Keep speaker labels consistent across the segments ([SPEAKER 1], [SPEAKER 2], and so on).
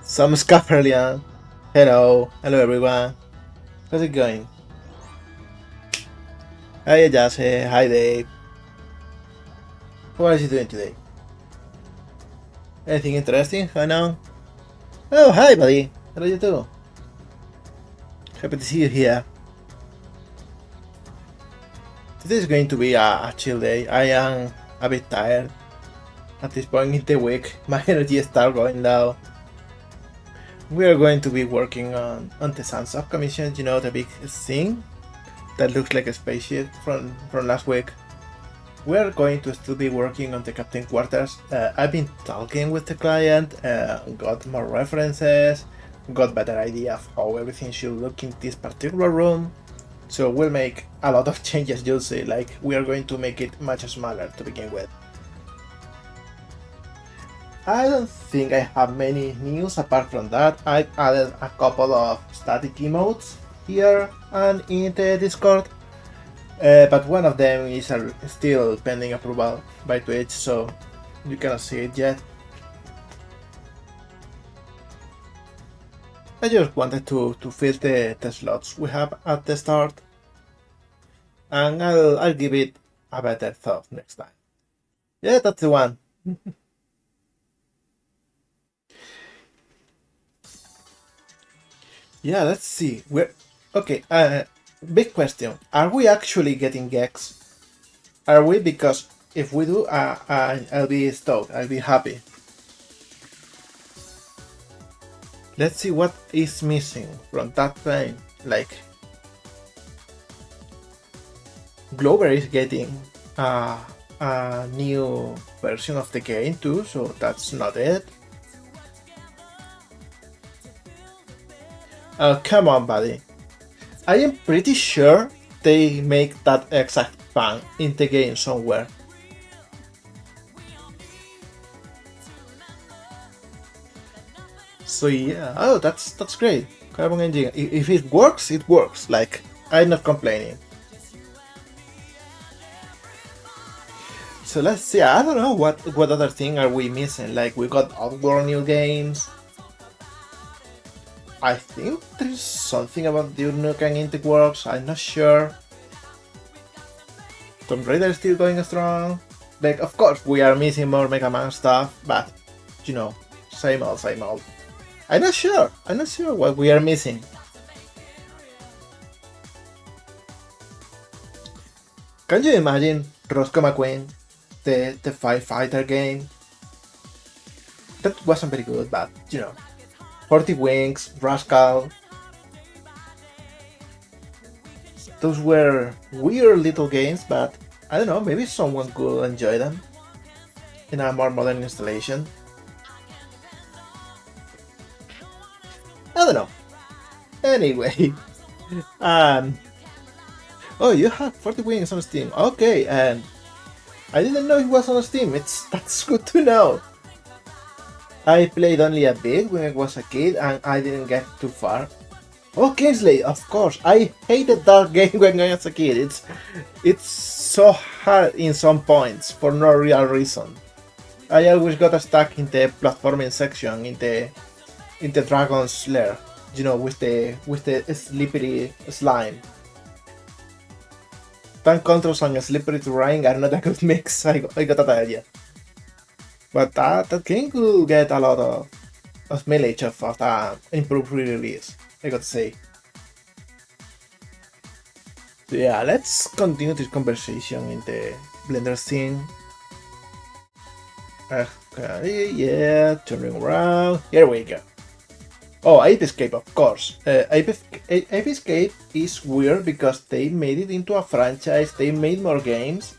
[SPEAKER 1] Some Scapperlian. Hello everyone. How's it going? Hi Jase, hi Dave. How are you doing today? Anything interesting going on? Oh, hi buddy. Hello you too. Happy to see you here. Today is going to be a chill day. I am a bit tired. At this point in the week, my energy starts going down. We are going to be working on the Sandsub commission, you know, the big thing that looks like a spaceship from last week. We are going to still be working on the captain quarters. I've been talking with the client, got more references, got better idea of how everything should look in this particular room. So we'll make a lot of changes, you'll see, like we are going to make it much smaller to begin with. I don't think I have many news apart from that. I've added a couple of static emotes here and in the Discord. But one of them is still pending approval by Twitch, so you cannot see it yet. I just wanted to fill the slots we have at the start, and I'll give it a better thought next time. Yeah, that's the one. Yeah, let's see. We're okay. Big question: are we actually getting Gex? Are we? Because if we do, I'll be stoked. I'll be happy. Let's see what is missing from that plane. Like, Glover is getting a new version of the game too, so that's not it. Oh, come on, buddy. I am pretty sure they make that exact pan in the game somewhere. So yeah, oh, that's great. Carbon engine. If it works, it works. Like, I'm not complaining. So let's see. I don't know what other thing are we missing. Like, we got outdoor new games. I think there's something about the Nukem in the works. I'm not sure. Tomb Raider is still going strong. Like, of course, we are missing more Mega Man stuff, but you know, same old, same old. I'm not sure. I'm not sure what we are missing. Can you imagine Roscoe McQueen, the firefighter game? That wasn't very good, but you know, 40 Wings, Rascal. Those were weird little games, but I don't know, maybe someone could enjoy them in a more modern installation. I don't know. Anyway, oh, you have 40 Wings on Steam. Okay, and I didn't know it was on Steam. That's good to know. I played only a bit when I was a kid, and I didn't get too far. Oh, Kingsley, of course. I hated that game when I was a kid. It's so hard in some points for no real reason. I always got stuck in the platforming section in the dragon's lair, you know, with the slippery slime. Tank controls and slippery terrain are not a good mix. I got that idea. But that game could get a lot of mileage of improved re-release, I gotta say. So yeah, let's continue this conversation in the Blender scene. Okay, yeah, turning around. Here we go. Oh, Ape Escape, of course. Ape Escape is weird because they made it into a franchise, they made more games,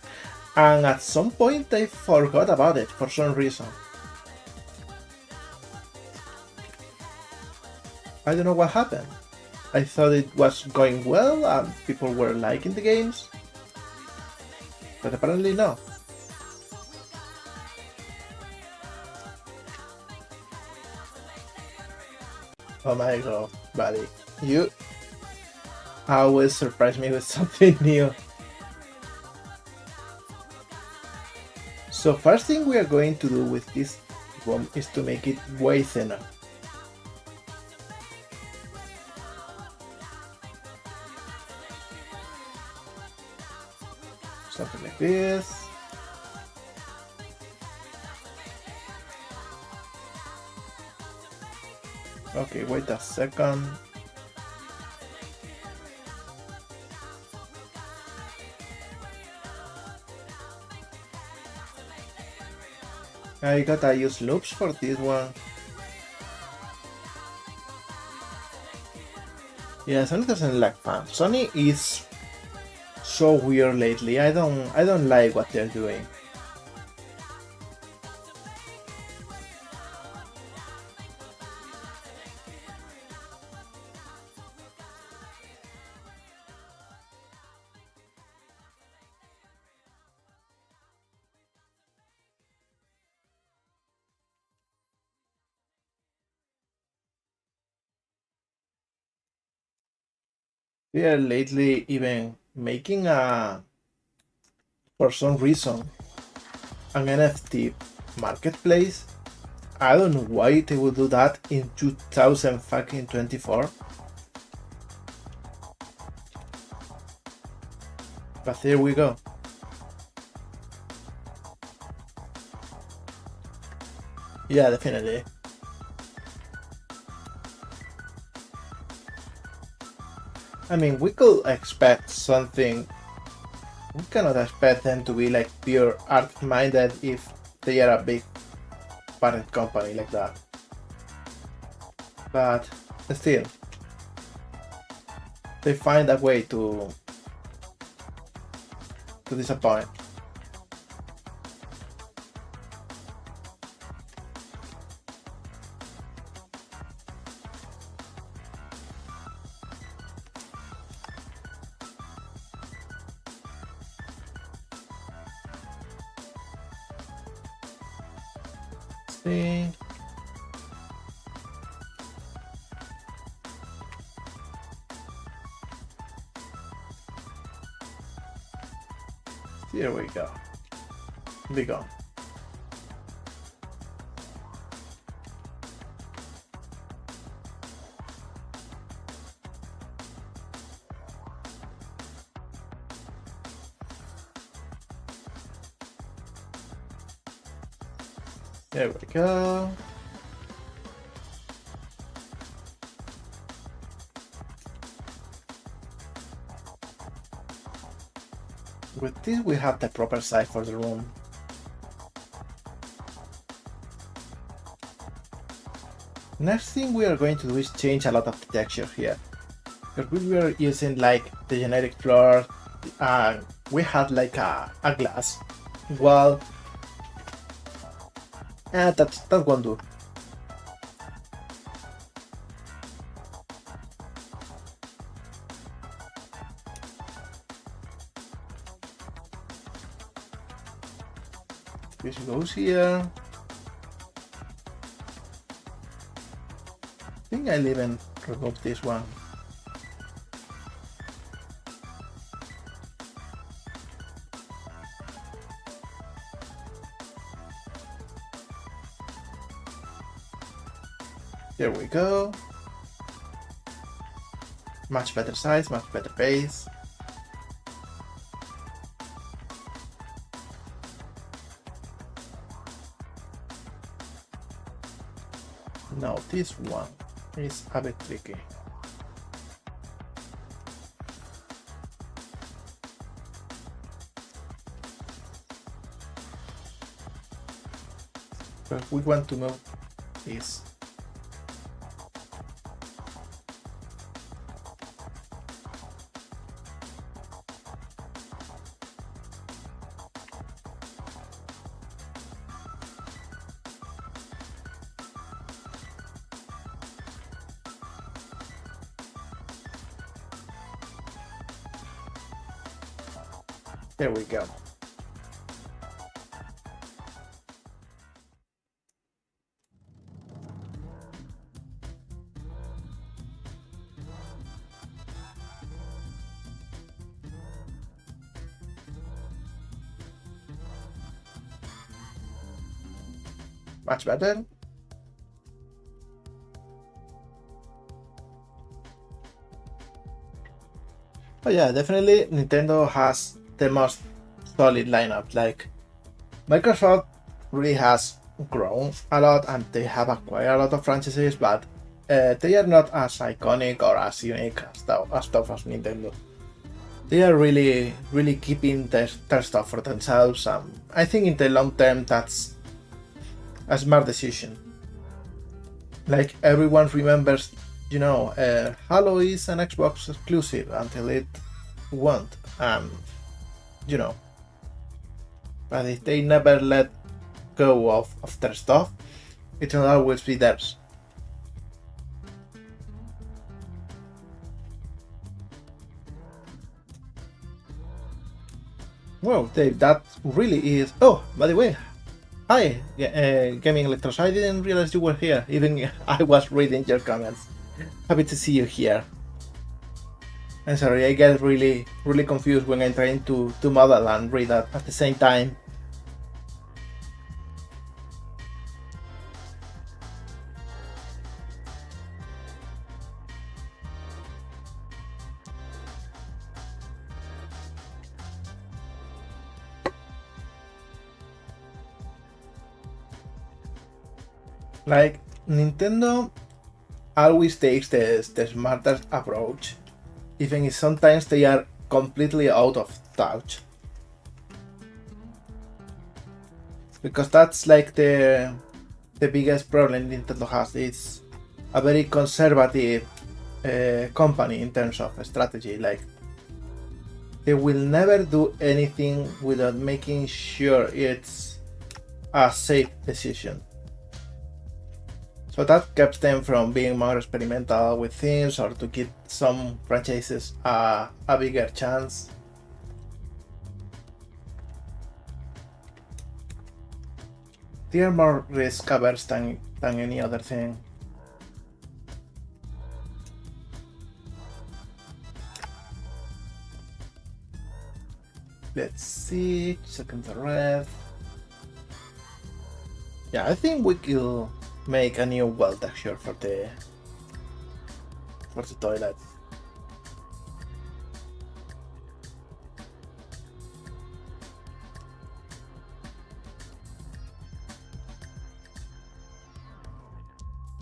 [SPEAKER 1] and at some point they forgot about it for some reason. I don't know what happened. I thought it was going well and people were liking the games, but apparently no. Oh my god, buddy. You always surprise me with something new. So first thing we are going to do with this ROM is to make it way thinner. Something like this. Okay, wait a second. I gotta use loops for this one. Yeah, Sony doesn't like fun. Sony is so weird lately. I don't like what they're doing. They are lately even making for some reason, an NFT marketplace. I don't know why they would do that in 2024. But there we go. Yeah, definitely. I mean, we could expect something. We cannot expect them to be like pure art-minded if they are a big parent company like that. But still, they find a way to disappoint. See. Here we go. Be gone. There we go. With this we have the proper size for the room. Next thing we are going to do is change a lot of the texture here. Because we were using like the generic floor, and we had like a glass wall. And that won't do. This goes here. I think I'll even remove this one. There we go. Much better size, much better base. Now this one is a bit tricky. But we want to move this. There we go. Much better. Oh yeah, definitely Nintendo has the most solid lineup. Like Microsoft really has grown a lot and they have acquired a lot of franchises, but they are not as iconic or as unique as stuff as Nintendo. They are really keeping their stuff for themselves. I think in the long term that's a smart decision. Like everyone remembers, Halo is an Xbox exclusive until it won't, but if they never let go of their stuff, it will always be theirs. Well, Dave, that really is. Oh, by the way, hi, Gaming Electros. I didn't realize you were here, even I was reading your comments. Happy to see you here. I'm sorry, I get really confused when I'm trying to model and read at the same time. Like, Nintendo always takes the smartest approach, even if sometimes they are completely out of touch. Because that's like the biggest problem Nintendo has. It's a very conservative company in terms of strategy. Like, they will never do anything without making sure it's a safe decision. So that keeps them from being more experimental with things or to give some franchises a bigger chance. They are more risk averse than any other thing. Let's see, second the red. Yeah, I think we will make a new well texture for the toilet.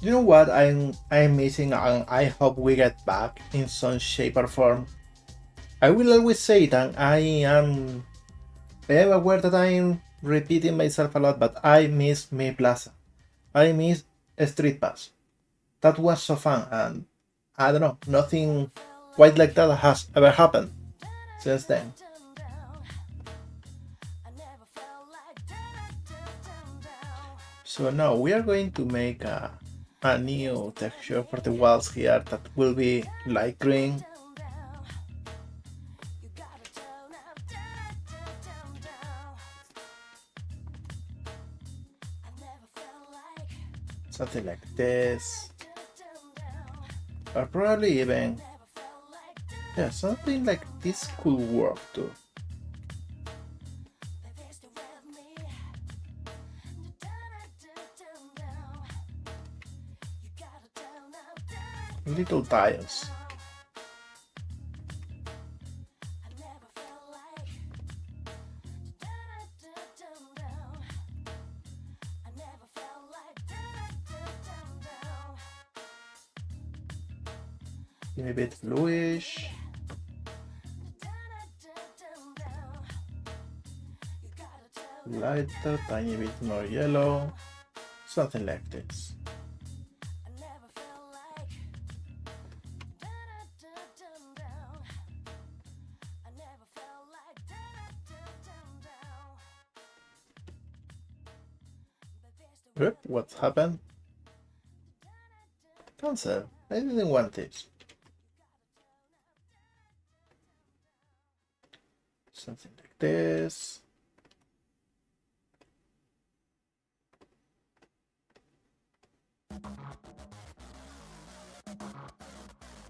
[SPEAKER 1] You know what I'm missing, and I hope we get back in some shape or form. I will always say it, and I am aware that I'm repeating myself a lot, but I miss Mi Plaza. I miss Street Pass. That was so fun, and I don't know, nothing quite like that has ever happened since then. So now we are going to make a new texture for the walls here that will be light green. Something like this. Or probably even, yeah, something like this could work too. Little tiles. A bit bluish. Lighter, tiny bit more yellow. Something like this. Oop, what happened? Cancel. I didn't want this. Something like this.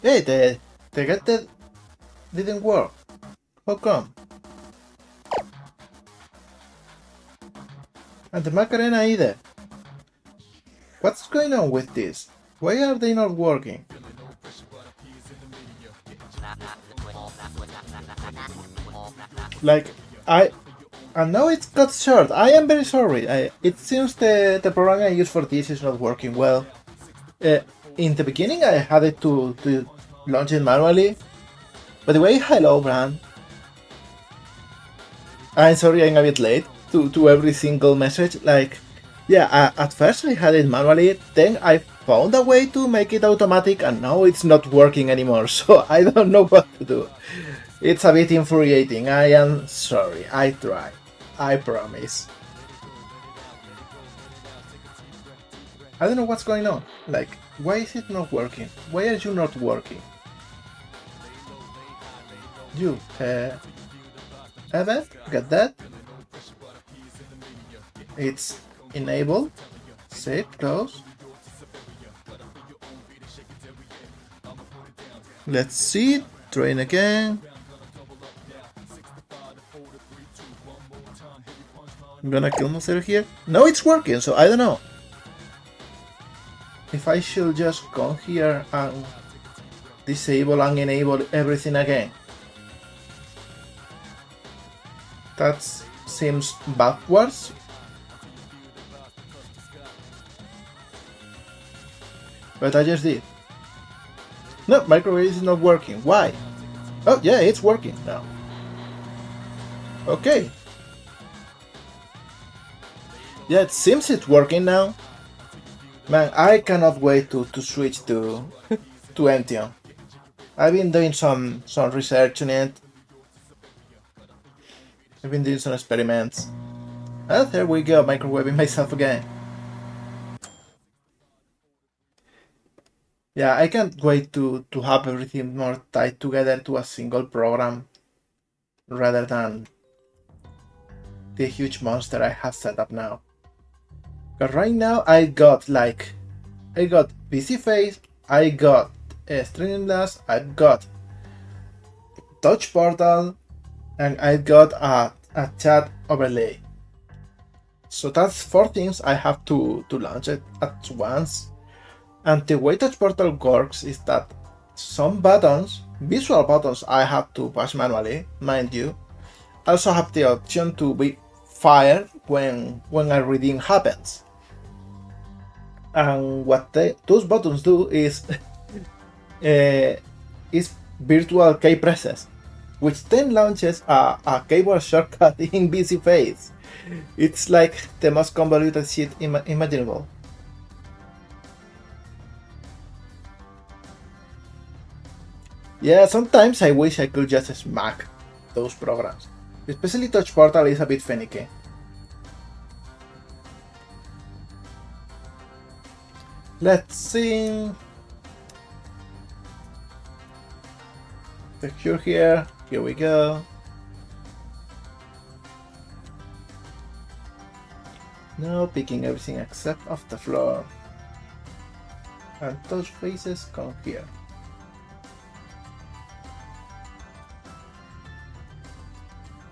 [SPEAKER 1] Hey, the get didn't work. How come? And the Macarena either. What's going on with this? Why are they not working? Like, And now it's got short. I am very sorry. It seems the program I use for this is not working well. In the beginning, I had it to launch it manually. By the way, hello, Bran. I'm sorry I'm a bit late to every single message. Like, yeah, at first I had it manually, then I found a way to make it automatic, and now it's not working anymore, so I don't know what to do. It's a bit infuriating. I am sorry. I try. I promise. I don't know what's going on. Like, why is it not working? Why are you not working? You, event, get that? It's enabled. Save, close. Let's see. Train again. I'm gonna kill myself here. No, it's working, so I don't know. If I should just come here and disable and enable everything again. That seems backwards. But I just did. No, microwave is not working. Why? Oh, yeah, it's working now. Okay. Yeah, it seems it's working now. Man, I cannot wait to switch to Entium. I've been doing some research on it. I've been doing some experiments. Ah, there we go, microwaving myself again. Yeah, I can't wait to have everything more tied together to a single program rather than the huge monster I have set up now. Because right now I got PC Face, I got Streamlabs, I've got Touch Portal, and I got a chat overlay. So that's 4 things I have to launch it at once. And the way Touch Portal works is that some buttons, visual buttons, I have to push manually, mind you, also have the option to be fired when a redeem happens. And what those buttons do is virtual key presses, which then launches a keyboard shortcut in busy phase. It's like the most convoluted shit imaginable. Yeah, sometimes I wish I could just smack those programs. Especially Touch Portal is a bit finicky. Let's see. Secure here. Here we go. Now picking everything except off the floor. And those faces come here.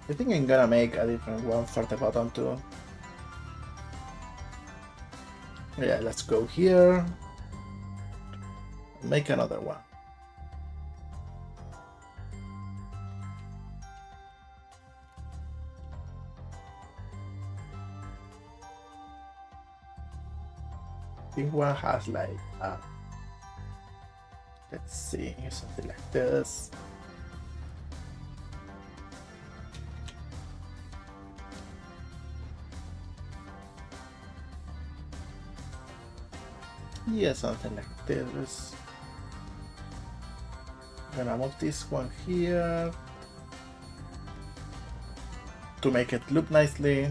[SPEAKER 1] I think I'm gonna make a different one for the bottom too. Yeah, let's go here. Make another one. I think one has like let's see, something like this. Yeah, something like this. I'm gonna move this one here to make it look nicely.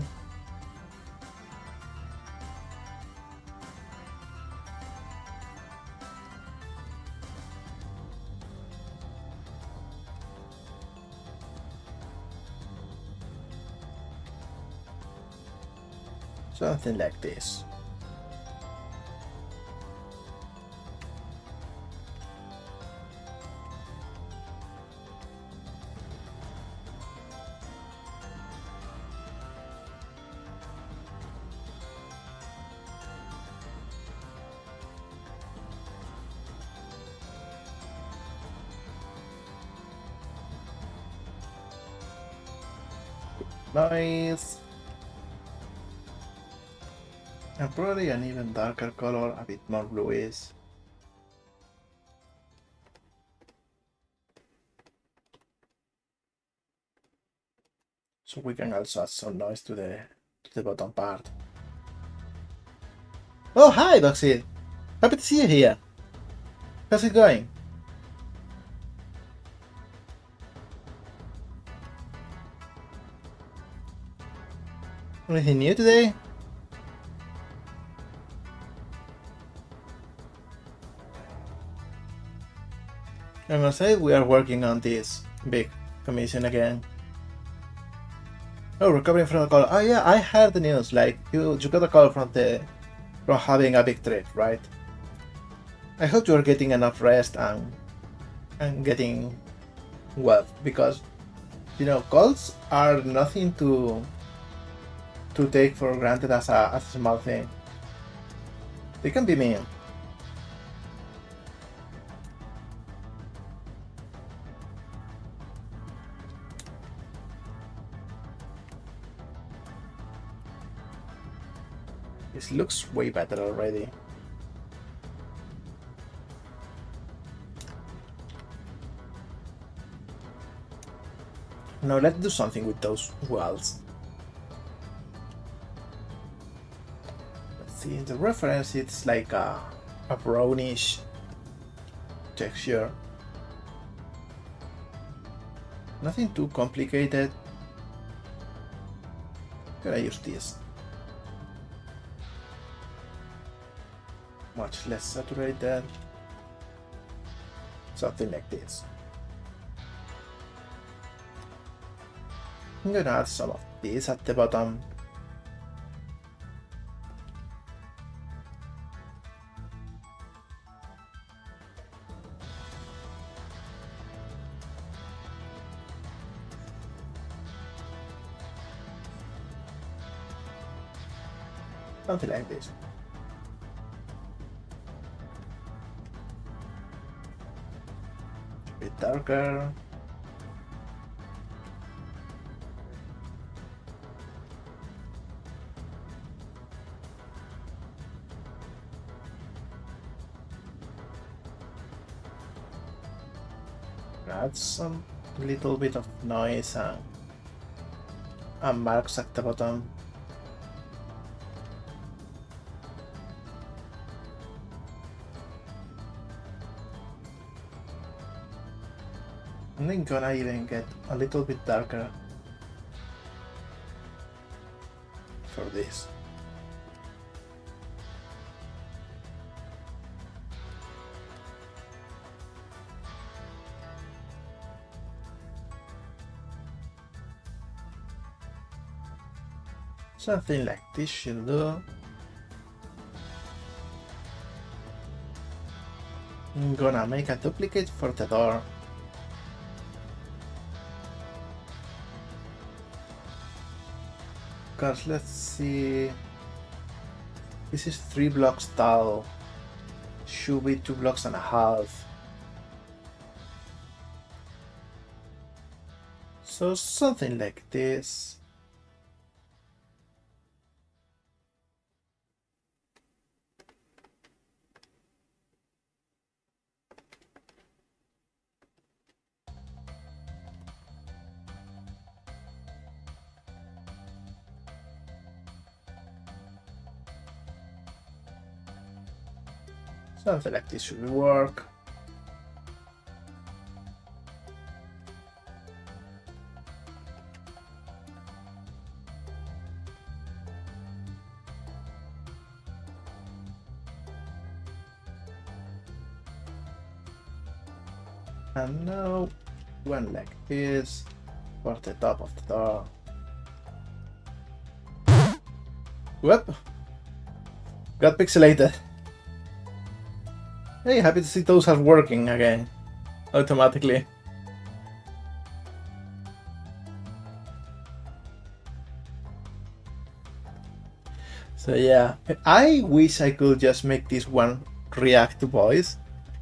[SPEAKER 1] Something like this. noise. And probably an even darker color, a bit more bluish. So we can also add some noise to the bottom part. Oh, hi, Doxy! Happy to see you here. How's it going? Anything new today? I'm gonna say we are working on this big commission again. Oh, recovering from a call. Oh yeah, I heard the news. Like you got a call from having a big trip, right? I hope you are getting enough rest and getting well, because you know calls are nothing to take for granted as a small thing. They can be mean. This looks way better already. Now let's do something with those walls. Let's see, in the reference it's like a brownish texture. Nothing too complicated. Can I use this? Much less saturated. Something like this. I'm gonna add some of this at the bottom. Something like this. A bit darker. Add some little bit of noise and marks at the bottom. And then gonna even get a little bit darker for this. Something like this should do. I'm gonna make a duplicate for the door. Because let's see. This is 3 blocks tall. Should be 2.5 blocks. So something like this. Something like this should work. And now one like this for the top of the door. Whoop! Got pixelated. Hey, happy to see those are working again, automatically. So yeah, I wish I could just make this one react to voice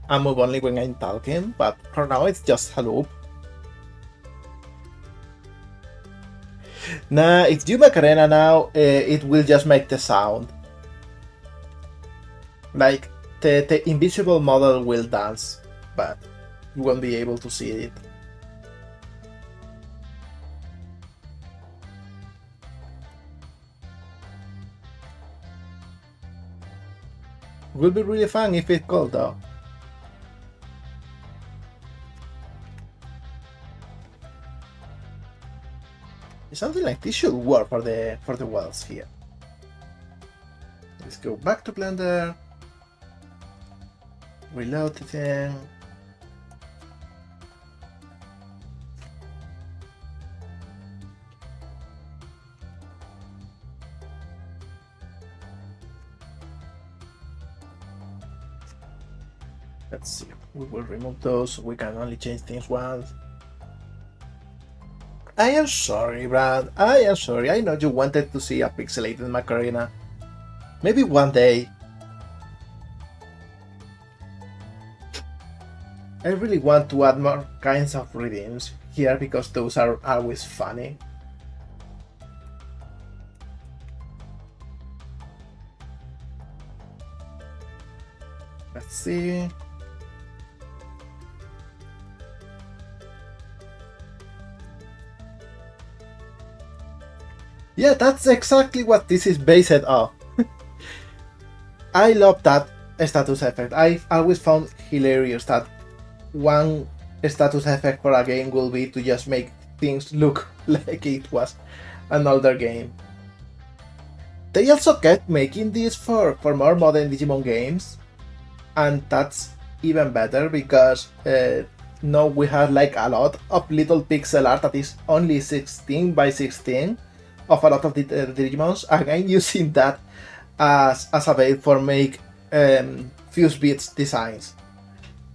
[SPEAKER 1] and move only when I'm talking, but for now it's just a loop. Nah, if you make arena now, it will just make the sound. Like, the invisible model will dance, but you won't be able to see it. Will be really fun if it's cold though. Something like this should work for the wells here. Let's go back to Blender. Reload the thing. Let's see. We will remove those so we can only change things once. I am sorry, Brad. I am sorry. I know you wanted to see a pixelated Macarena. Maybe one day. I really want to add more kinds of redeems here because those are always funny. Let's see. Yeah, that's exactly what this is based on. I love that status effect. I've always found hilarious that one status effect for a game will be to just make things look like it was an older game. They also kept making this for more modern Digimon games, and that's even better because now we have like a lot of little pixel art that is only 16 by 16 of a lot of the Digimons. Again, using that as a base for make Fuse Beats designs.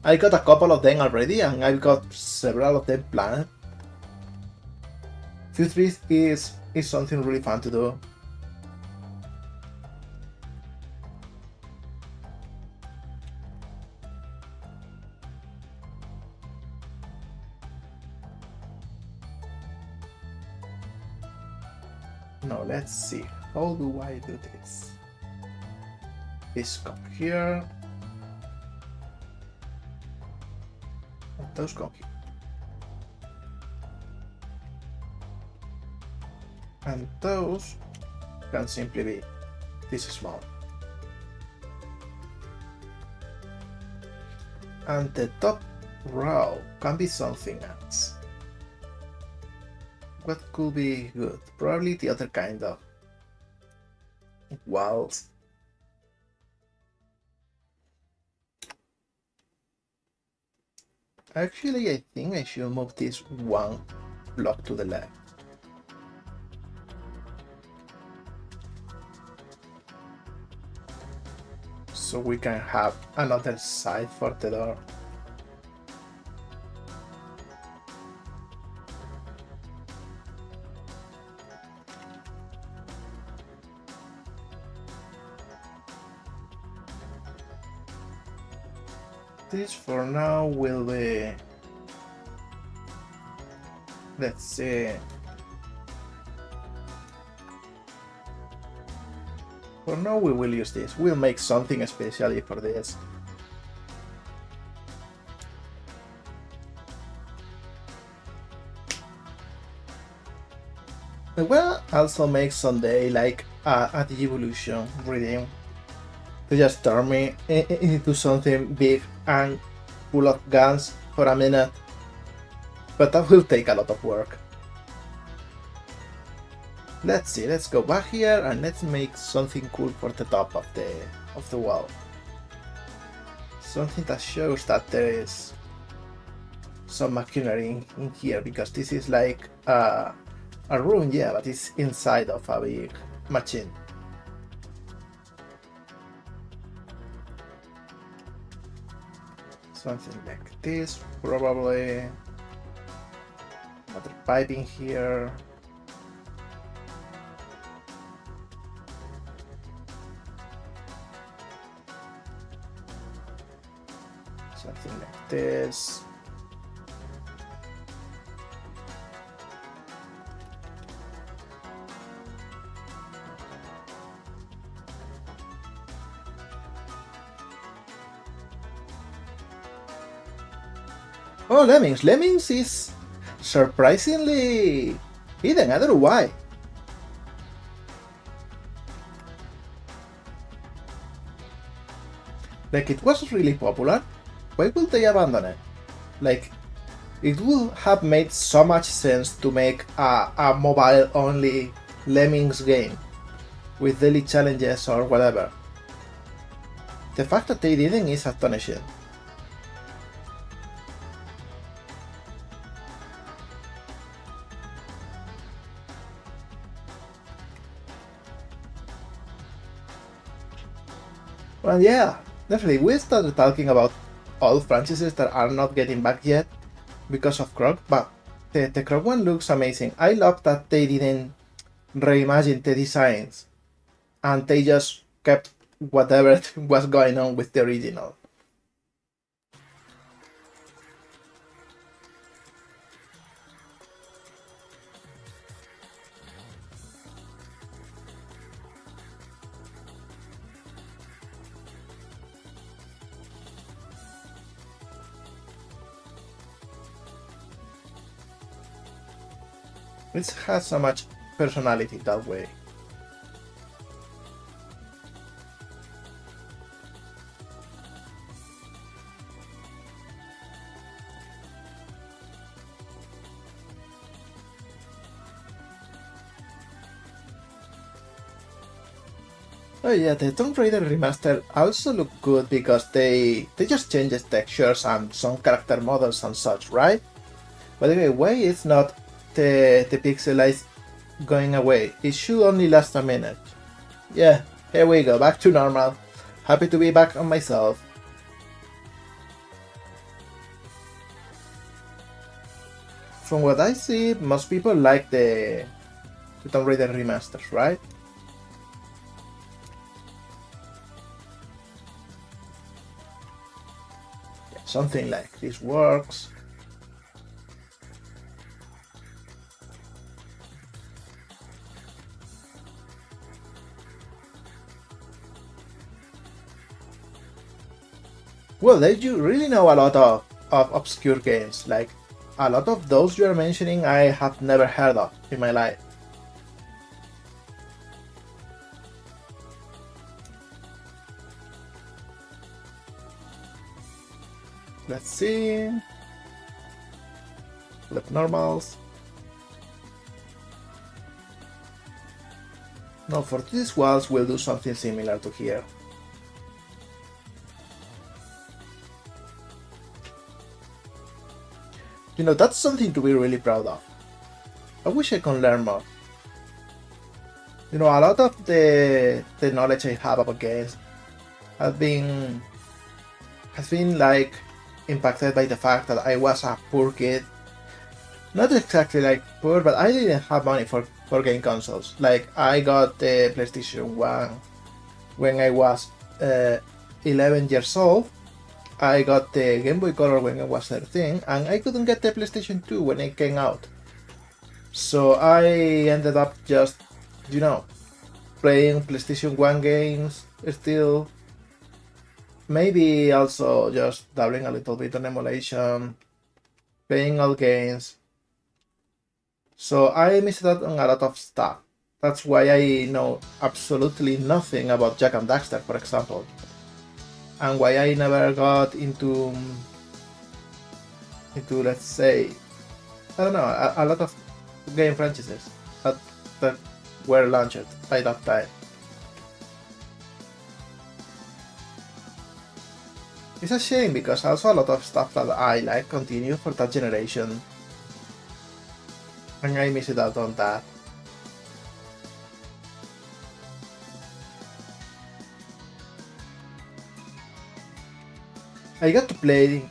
[SPEAKER 1] I got a couple of them already, and I've got several of them planned. Fuse Beats is something really fun to do. Now let's see, how do I do this? This come here, and those come here. And those can simply be this small. And the top row can be something else. What could be good? Probably the other kind of walls. Actually, I think I should move this one block to the left. So we can have another side for the door. This for now will be, let's see, for now we will use this. We'll make something especially for this. I will also make someday like a Digivolution redeem to just turn me into something big and full of guns for a minute, but that will take a lot of work. Let's see, let's go back here and let's make something cool for the top of the wall. Something that shows that there is some machinery in here, because this is like a room, yeah, but it's inside of a big machine. Something like this, probably. Another piping here. Something like this. Oh, Lemmings. Lemmings is surprisingly hidden. I don't know why. Like, it was really popular. Why would they abandon it? Like, it would have made so much sense to make a mobile-only Lemmings game with daily challenges or whatever. The fact that they didn't is astonishing. Well, yeah, definitely. We started talking about all franchises that are not getting back yet because of Croc, but the Croc one looks amazing. I love that they didn't reimagine the designs and they just kept whatever was going on with the original. It has so much personality that way. Oh yeah, the Tomb Raider remaster also look good because they just changed the textures and some character models and such, right? By the way, why is not the pixelized going away? It should only last a minute. Yeah, here we go, back to normal. Happy to be back on myself. From what I see, most people like the Tomb Raider remasters, right? Yeah, something like this works. Well, you really know a lot of obscure games. Like, a lot of those you are mentioning I have never heard of in my life. Let's see. Let normals. No, for these walls we'll do something similar to here. You know, that's something to be really proud of. I wish I could learn more. You know, a lot of the knowledge I have about games has been like impacted by the fact that I was a poor kid. Not exactly like poor, but I didn't have money for game consoles. Like, I got the PlayStation 1 when I was 11 years old. I got the Game Boy Color when I was 13, and I couldn't get the PlayStation 2 when it came out. So I ended up just, you know, playing PlayStation 1 games still. Maybe also just dabbling a little bit on emulation, playing all games. So I missed out on a lot of stuff. That's why I know absolutely nothing about Jak and Daxter, for example. And why I never got into let's say, I don't know, a lot of game franchises that were launched by that time. It's a shame because also a lot of stuff that I like continue for that generation, and I missed out on that. I got to play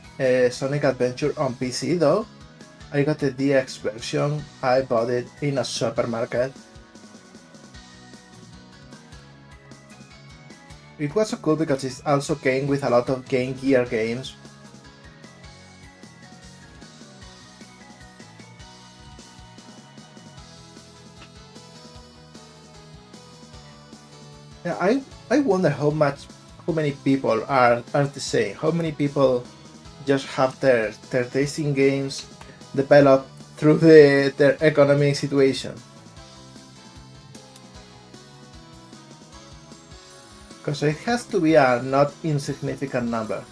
[SPEAKER 1] Sonic Adventure on PC though. I got the DX version. I bought it in a supermarket. It was so cool because it also came with a lot of Game Gear games. Yeah, I wonder how many people are the same. How many people just have their taste in games developed through their economic situation. Because it has to be a not insignificant number.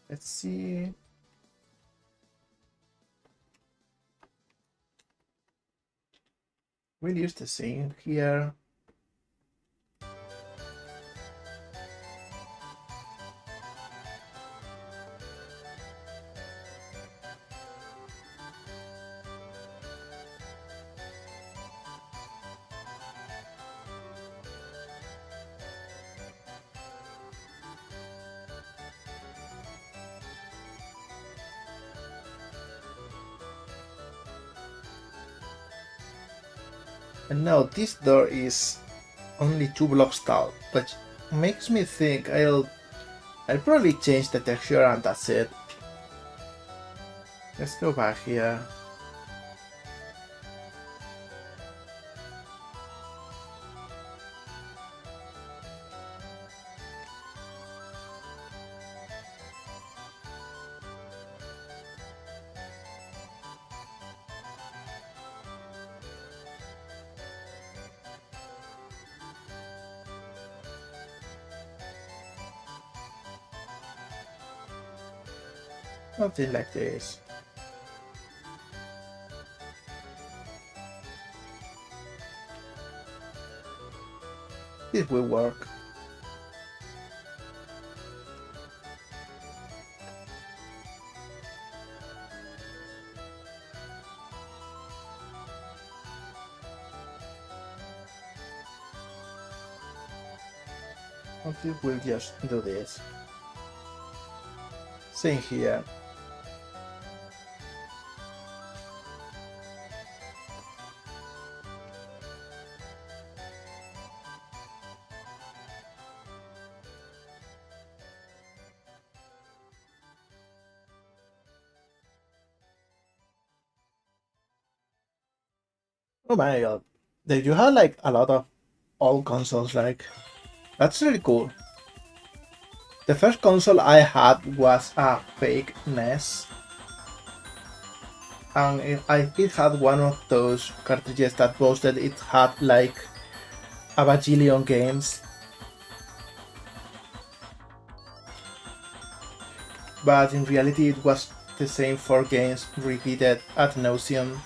[SPEAKER 1] Let's see. We'll use the same here. And now this door is only 2 blocks tall, which makes me think I'll probably change the texture and that's it. Let's go back here. Something like this. This will work. Okay, we'll just do this. Same here. Oh my god. Did you have like a lot of old consoles? Like, that's really cool. The first console I had was a fake NES. And it had one of those cartridges that boasted it had like a bajillion games. But in reality it was the same 4 games repeated ad nauseum.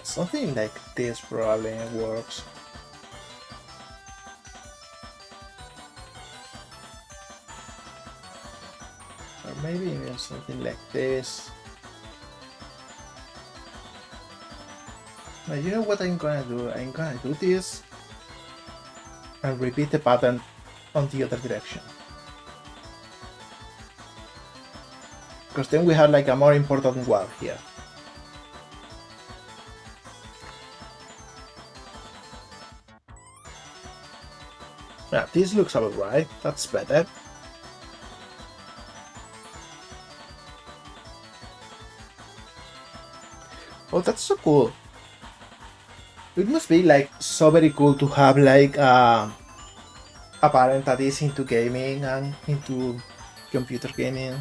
[SPEAKER 1] Something like this probably works. Or maybe even something like this. Now you know what I'm gonna do? I'm gonna do this and repeat the pattern on the other direction. Because then we have like a more important wall here. Yeah, this looks about right. That's better. Oh, that's so cool. It must be like so very cool to have like a parent that is into gaming and into computer gaming.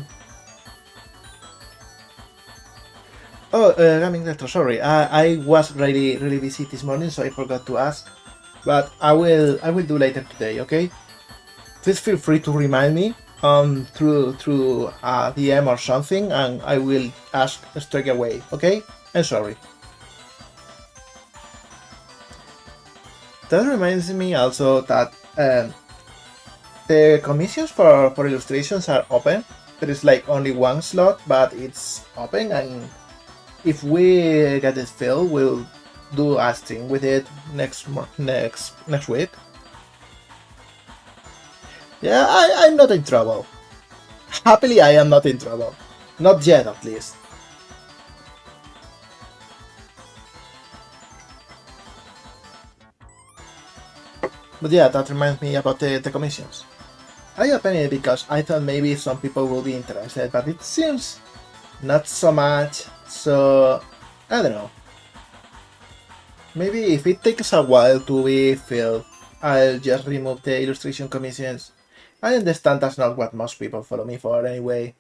[SPEAKER 1] Oh, gaming director, sorry. I was really busy this morning, so I forgot to ask. But I will do later today, okay? Please feel free to remind me through a DM or something, and I will ask straight away, okay? I'm sorry. That reminds me also that the commissions for illustrations are open. There is like only one slot, but it's open, and if we get it filled, we'll do a stream with it next week. Yeah, I'm not in trouble. Happily, I am not in trouble. Not yet, at least. But yeah, that reminds me about the commissions. I opened it because I thought maybe some people will be interested, but it seems not so much, so I don't know. Maybe if it takes a while to be filled, I'll just remove the illustration commissions. I understand that's not what most people follow me for anyway.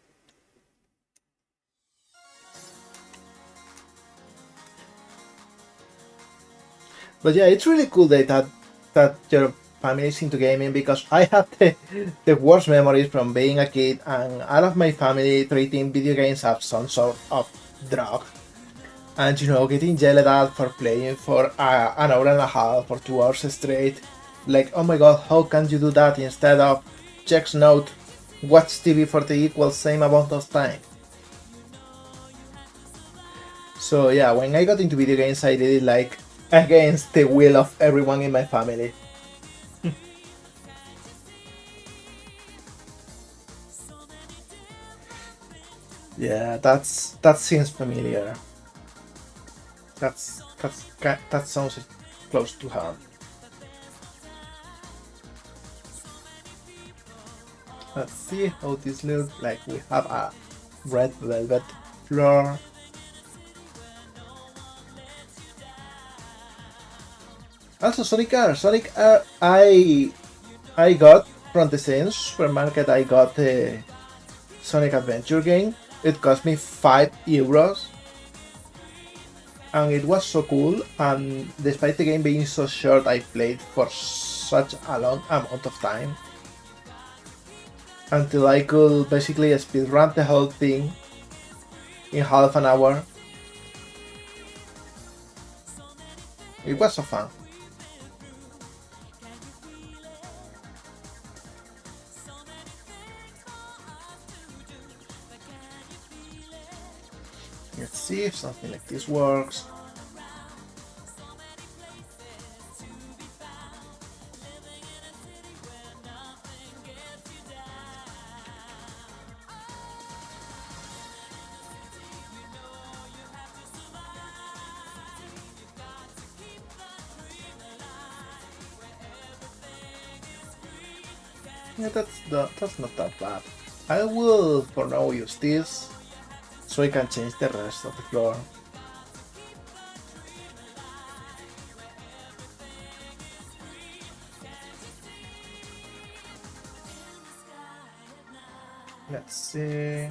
[SPEAKER 1] But yeah, it's really cool that your family is into gaming because I have the worst memories from being a kid and all of my family treating video games as some sort of drug. And you know, getting yelled at for playing for an hour and a half or 2 hours straight. Like, oh my god, how can you do that instead of checks note, watch TV for the equal same amount of time? So yeah, when I got into video games, I did it like against the will of everyone in my family. Yeah, that seems familiar. That sounds close to home. Let's see how this looks like. We have a red velvet floor. Also, Sonic R. Sonic R. I got from the same supermarket. I got the Sonic Adventure game. It cost me €5, and it was so cool. And despite the game being so short, I played for such a long amount of time until I could basically speedrun the whole thing in half an hour. It was so fun. Let's see if something like this works. Yeah, that's not that bad. I will for now use this so I can change the rest of the floor. Let's see.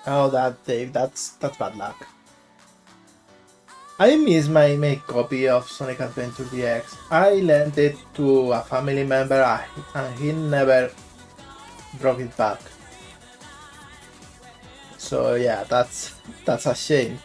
[SPEAKER 1] Oh, that Dave, that's bad luck. I miss my copy of Sonic Adventure DX. I lent it to a family member and he never brought it back. So yeah, that's a shame.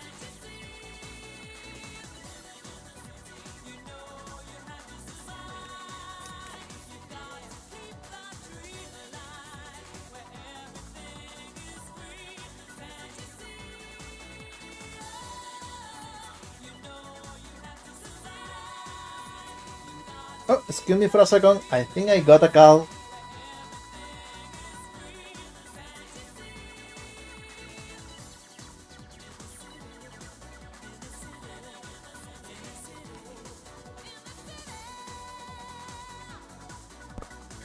[SPEAKER 1] Oh, excuse me for a second. I think I got a call.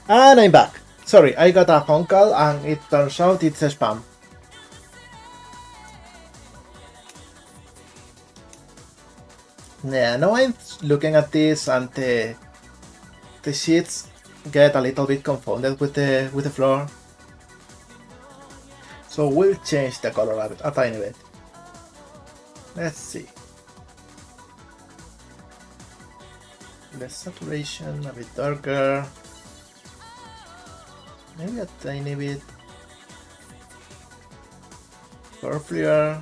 [SPEAKER 1] And I'm back. Sorry, I got a phone call and it turns out it's a spam. Yeah, now I'm looking at this and the sheets get a little bit confounded with the floor. So we'll change the color a tiny bit. Let's see. The saturation a bit darker. Maybe a tiny bit purplier.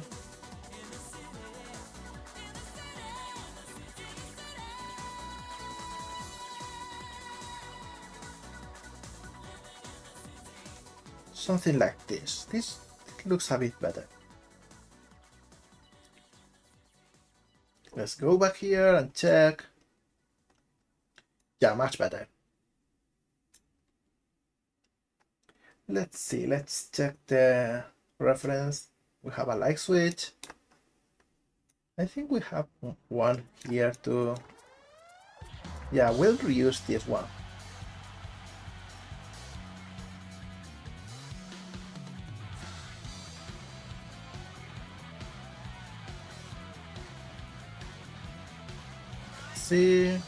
[SPEAKER 1] something like this. This looks a bit better. Let's go back here and check. Yeah, much better. Let's see, let's check the reference. We have a light switch. I think we have one here too. Yeah, we'll reuse this one. See.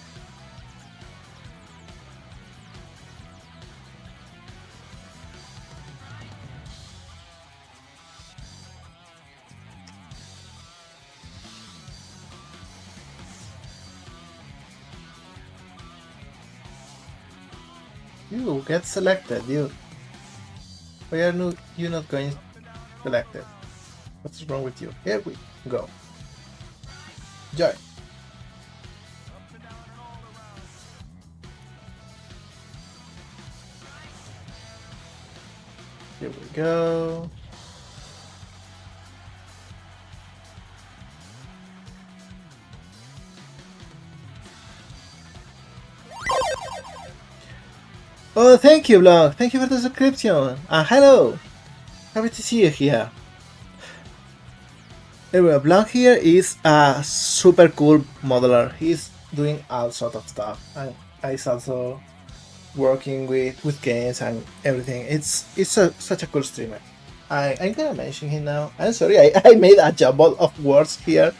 [SPEAKER 1] You get selected, you. Why are you not going selected? What's wrong with you? Here we go. Join. Here we go. Oh, thank you, Blog. Thank you for the subscription. Hello. Happy to see you here. Anyway, Blog here is a super cool modeler. He's doing all sort of stuff, and he's also working with games and everything. It's such a cool streamer. I'm gonna mention him now. I'm sorry, I made a jumble of words here.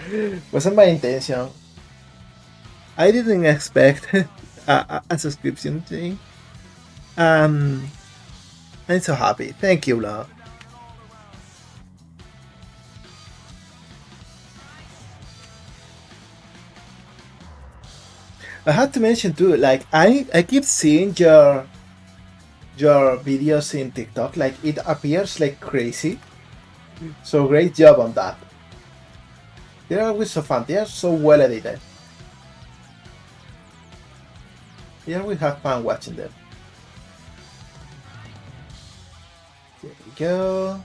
[SPEAKER 1] Wasn't my intention. I didn't expect a subscription thing. I'm so happy. Thank you, love. I had to mention too, like I keep seeing your videos in TikTok, like it appears like crazy. So great job on that. They're always so fun. They are so well edited. Yeah, we have fun watching them. There we go.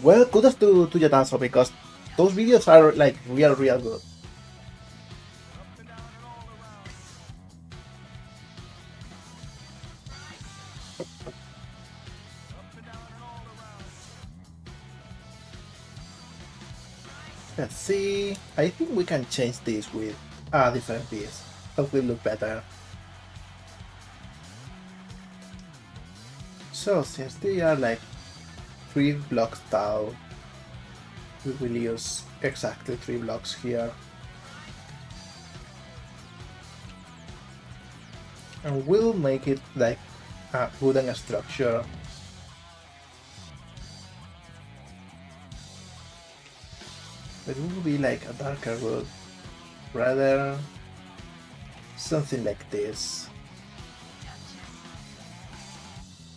[SPEAKER 1] Well, kudos to Yatazo because those videos are like real good. Let's see. I think we can change this with a different piece. That will look better. So since they are like 3 blocks tall, we will use exactly 3 blocks here. And we'll make it like a wooden structure. It will be like a darker wood, rather something like this.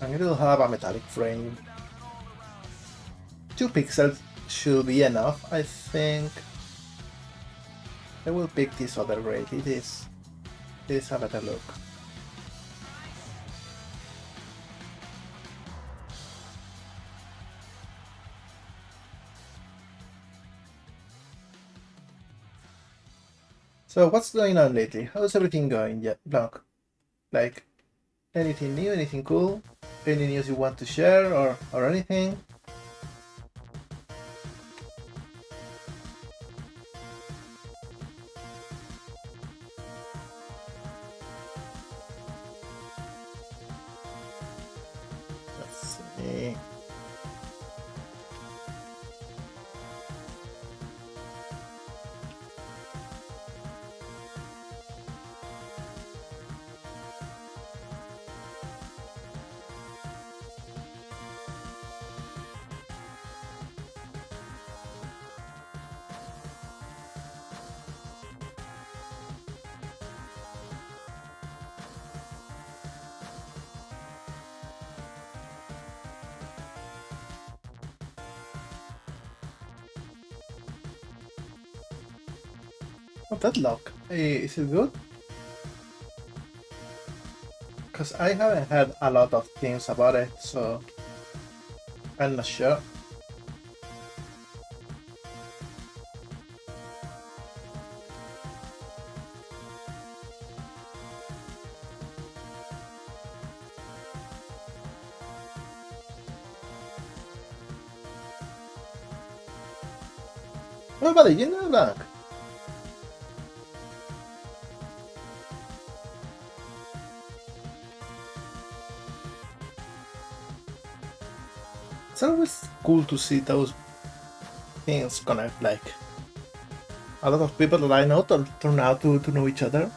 [SPEAKER 1] And it will have a metallic frame. 2 pixels should be enough, I think. I will pick this other grade. It is a better look. So what's going on lately? How's everything going? Yeah, Blanc. Like, anything new, anything cool? Any news you want to share or anything? Let's see. Oh, Deadlock. Is it good? Because I haven't heard a lot of things about it, so I'm not sure. What about the General Bank? It's always cool to see those things connect, like a lot of people that I know turn out to know each other.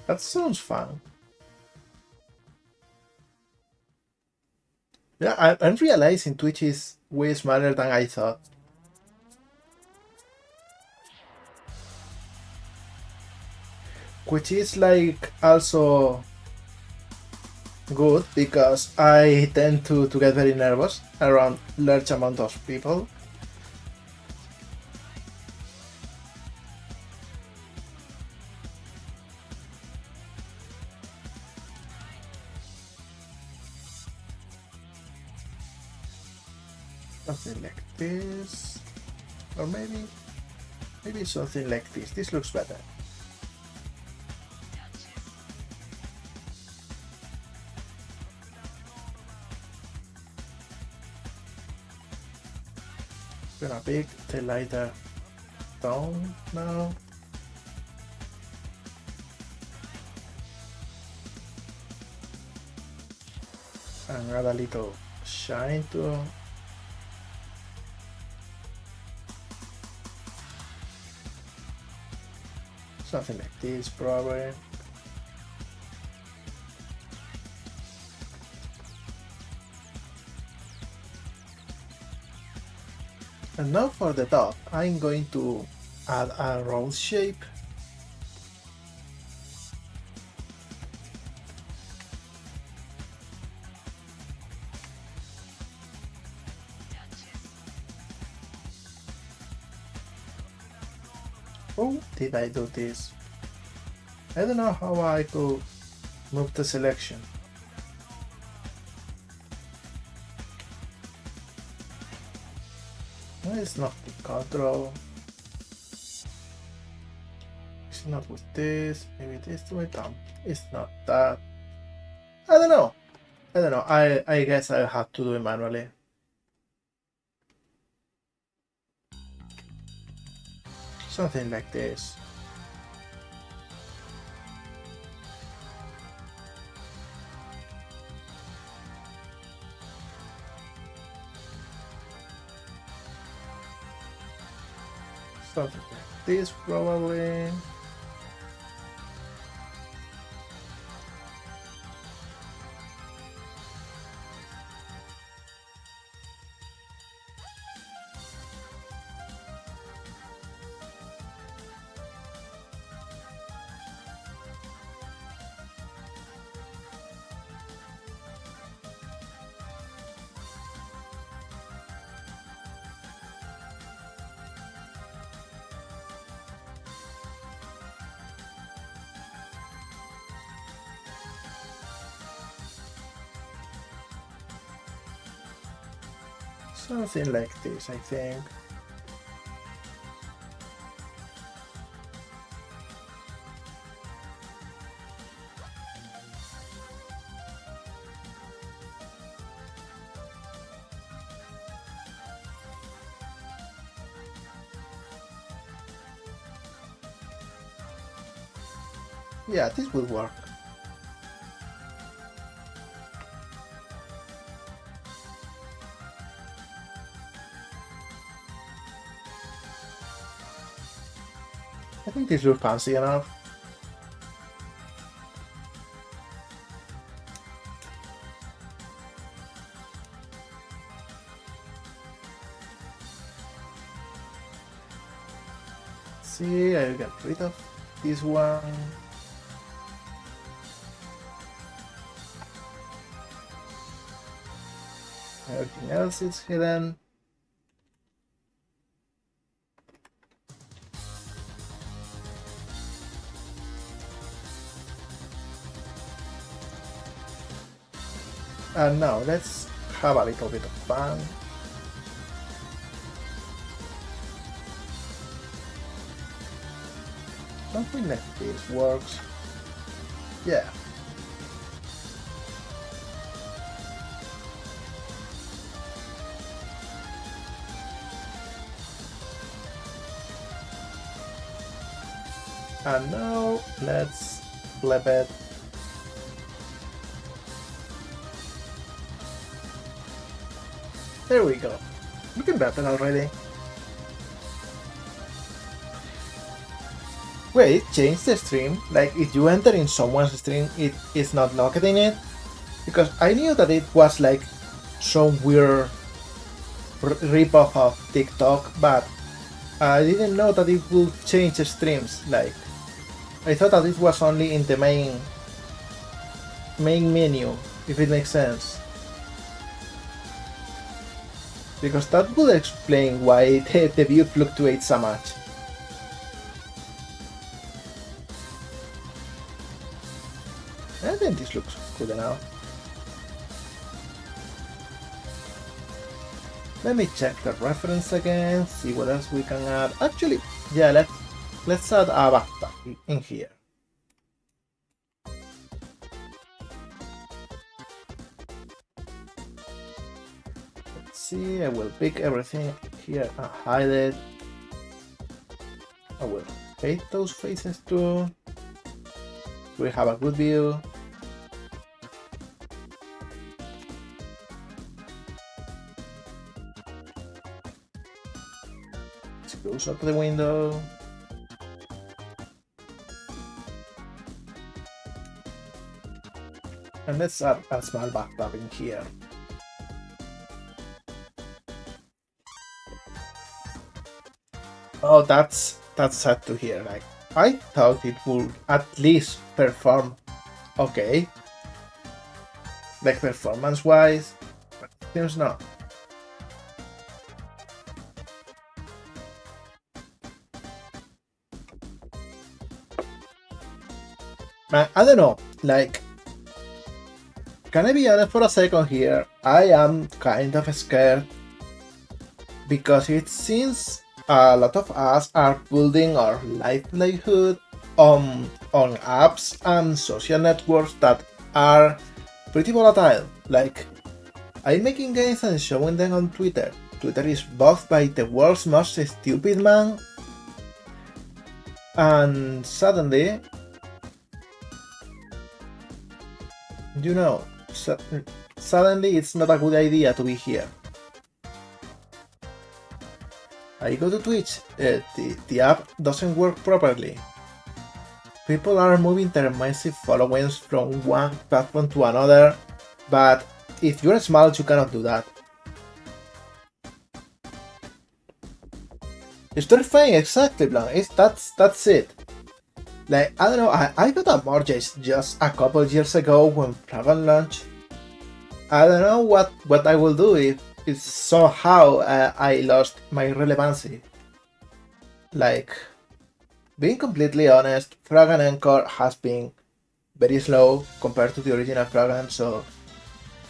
[SPEAKER 1] That sounds fun. Yeah, I'm realizing Twitch is way smarter than I thought. Which is like also good because I tend to get very nervous around large amount of people. Something like this. Or maybe something like this. This looks better. Gonna pick the lighter tone now. And add a little shine to something like this probably. And now for the top, I'm going to add a roll shape. Oh, did I do this? I don't know how I could move the selection. No, it's not the control. It's not with this. Maybe this to my thumb. It's not that. I don't know. I guess I have to do it manually. Something like this. Something like this probably. Something like this, I think. Yeah, this will work. I think this looks fancy enough. see, I'll get rid of this one. Everything else is hidden. And now let's have a little bit of fun. Something like this works. Yeah. And now let's flip it. There we go. Looking better already. Wait, change the stream? Like if you enter in someone's stream, it is not locked in it? Because I knew that it was like some weird ripoff of TikTok, but I didn't know that it would change the streams. Like I thought that it was only in the main menu, if it makes sense. Because that would explain why the view fluctuates so much. I think this looks good enough. Let me check the reference again, see what else we can add. Actually, yeah, let's add a backpack in here. Let's see, I will pick everything here and hide it. I will fade those faces too. We have a good view. Let's close up the window. And let's add a small bathtub in here. Oh, that's sad to hear. Like I thought it would at least perform okay, like performance-wise, but it seems not. Man, I don't know, like, can I be honest for a second here? I am kind of scared because it seems a lot of us are building our livelihood on apps and social networks that are pretty volatile. Like, I'm making games and showing them on Twitter. Twitter is bought by the world's most stupid man, and suddenly, you know, suddenly it's not a good idea to be here. I go to Twitch, the app doesn't work properly. People are moving their massive followings from one platform to another, but if you're small, you cannot do that. It's terrifying, exactly, Blanc. That's it. Like, I don't know, I got a mortgage just a couple years ago when Dragon launched. I don't know what I will do if somehow I lost my relevancy. Like, being completely honest, Fragan Encore has been very slow compared to the original Fragan, so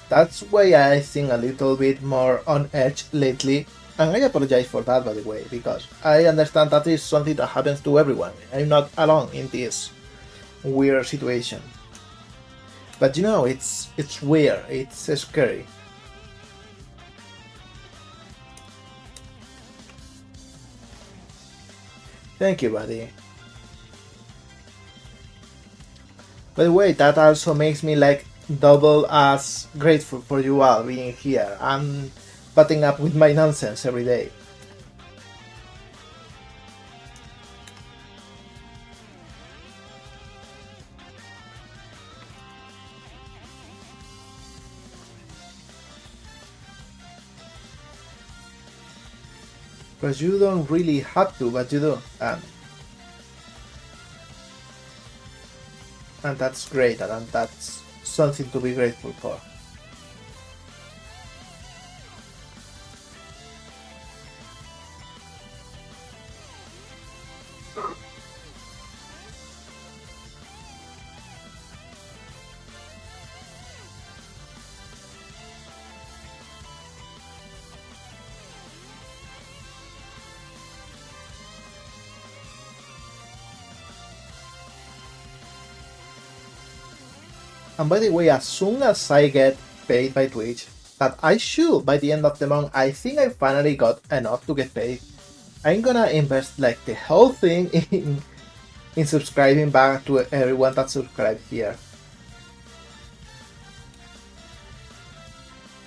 [SPEAKER 1] that's why I think a little bit more on edge lately. And I apologize for that, by the way, because I understand that is something that happens to everyone. I'm not alone in this weird situation. But you know, it's weird, it's scary. Thank you, buddy. By the way, that also makes me like double as grateful for you all being here and putting up with my nonsense every day. But you don't really have to, but you do. And that's great, and that's something to be grateful for. And by the way, as soon as I get paid by Twitch, that I should by the end of the month, I think I finally got enough to get paid. I'm gonna invest like the whole thing in subscribing back to everyone that subscribed here.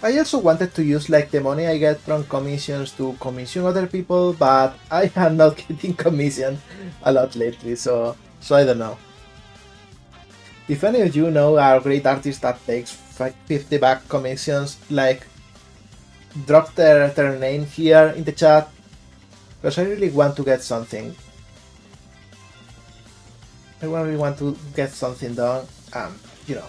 [SPEAKER 1] I also wanted to use like the money I get from commissions to commission other people, but I am not getting commissioned a lot lately, so I don't know. If any of you know a great artist that takes 50 back commissions, like drop their name here in the chat, because I really want to get something. I really want to get something done. You know,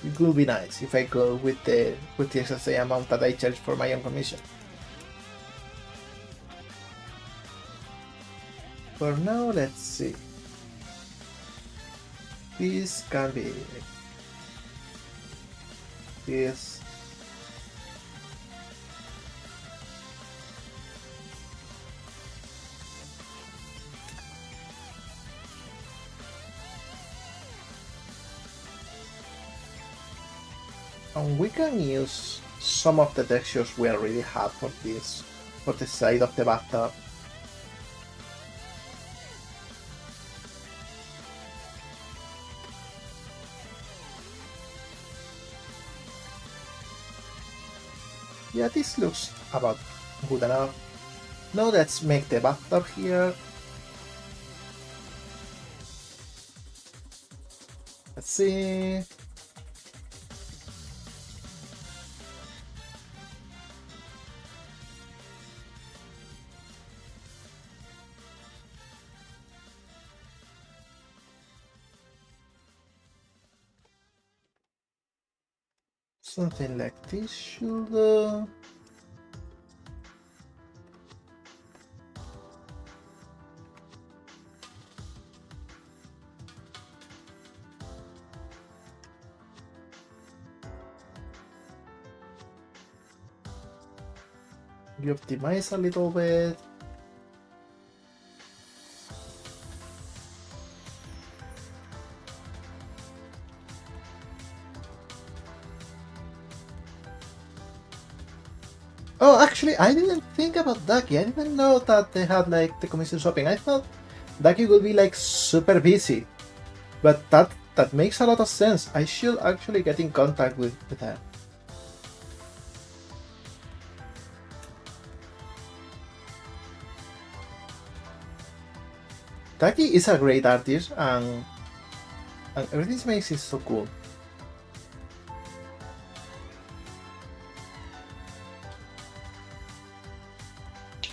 [SPEAKER 1] it would be nice if I go with the SSA amount that I charge for my own commission. For now, let's see. This can be this. And we can use some of the textures we already have for this, for the side of the bathtub. Yeah, this looks about good enough. Now let's make the bathtub here. Let's see. Something like this should we optimize a little bit. Oh, actually, I didn't think about Ducky. I didn't know that they had like the commission shopping. I thought Ducky would be like super busy, but that makes a lot of sense. I should actually get in contact with her. Ducky is a great artist, and everything she makes is so cool.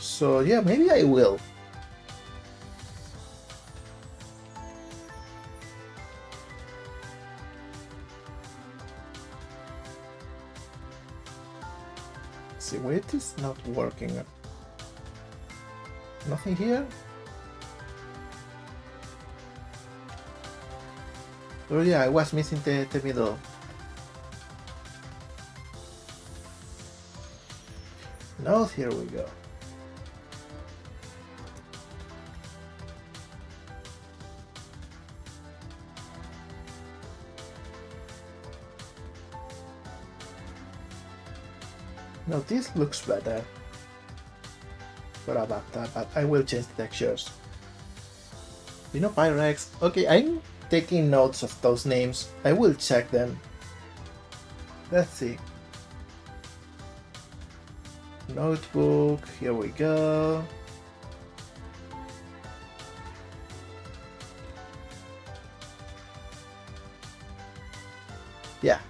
[SPEAKER 1] So yeah, maybe I will. See, wait, it's not working. Nothing here? Oh yeah, I was missing the middle. Now here we go. Now this looks better for a bathtub, but I will change the textures. You know, Pyrex. Okay, I'm taking notes of those names. I will check them. Let's see. Notebook, here we go. Yeah,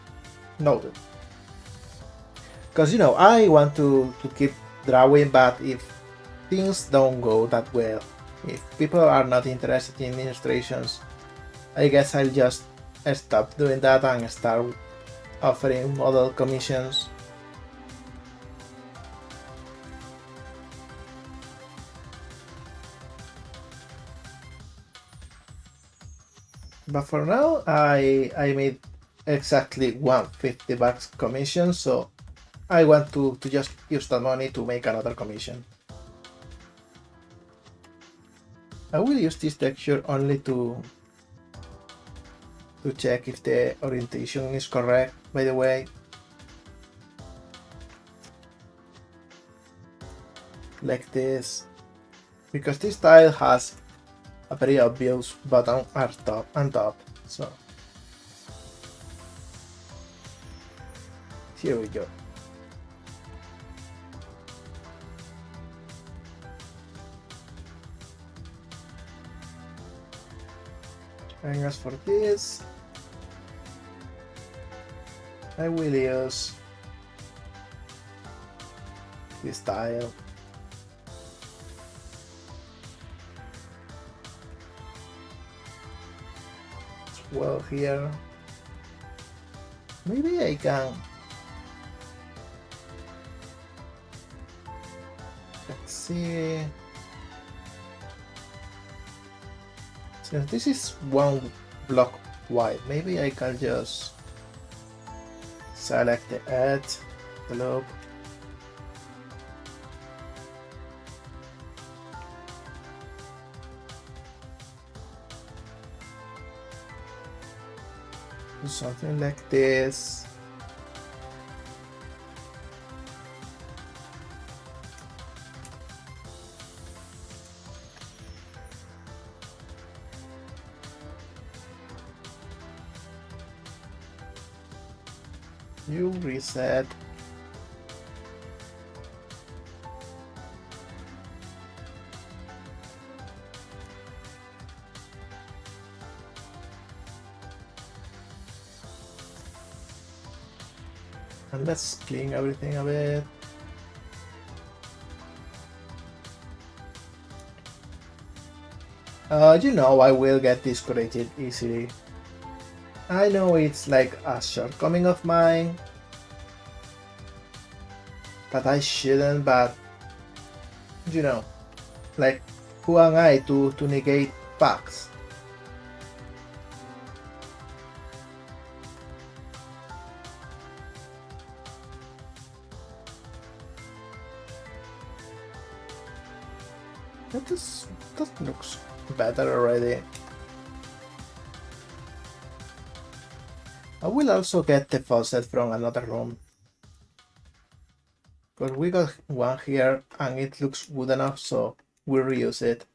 [SPEAKER 1] noted. Because, you know, I want to keep drawing, but if things don't go that well, if people are not interested in illustrations, I guess I'll just stop doing that and start offering model commissions. But for now, I made exactly 150 bucks commission, so I want to just use that money to make another commission. I will use this texture only to check if the orientation is correct, by the way. Like this. Because this tile has a very obvious bottom and top, so here we go. And as for this, I will use this tile. Well, here, maybe I can. Let's see. Since this is one block wide, maybe I can just select the edge, the loop. Do something like this. You reset. And let's clean everything a bit. You know, I will get discouraged easily. I know it's like a shortcoming of mine that I shouldn't, but you know, like, who am I to negate facts? That looks better already. I will also get the faucet from another room, because we got one here and it looks good enough, so we'll reuse it.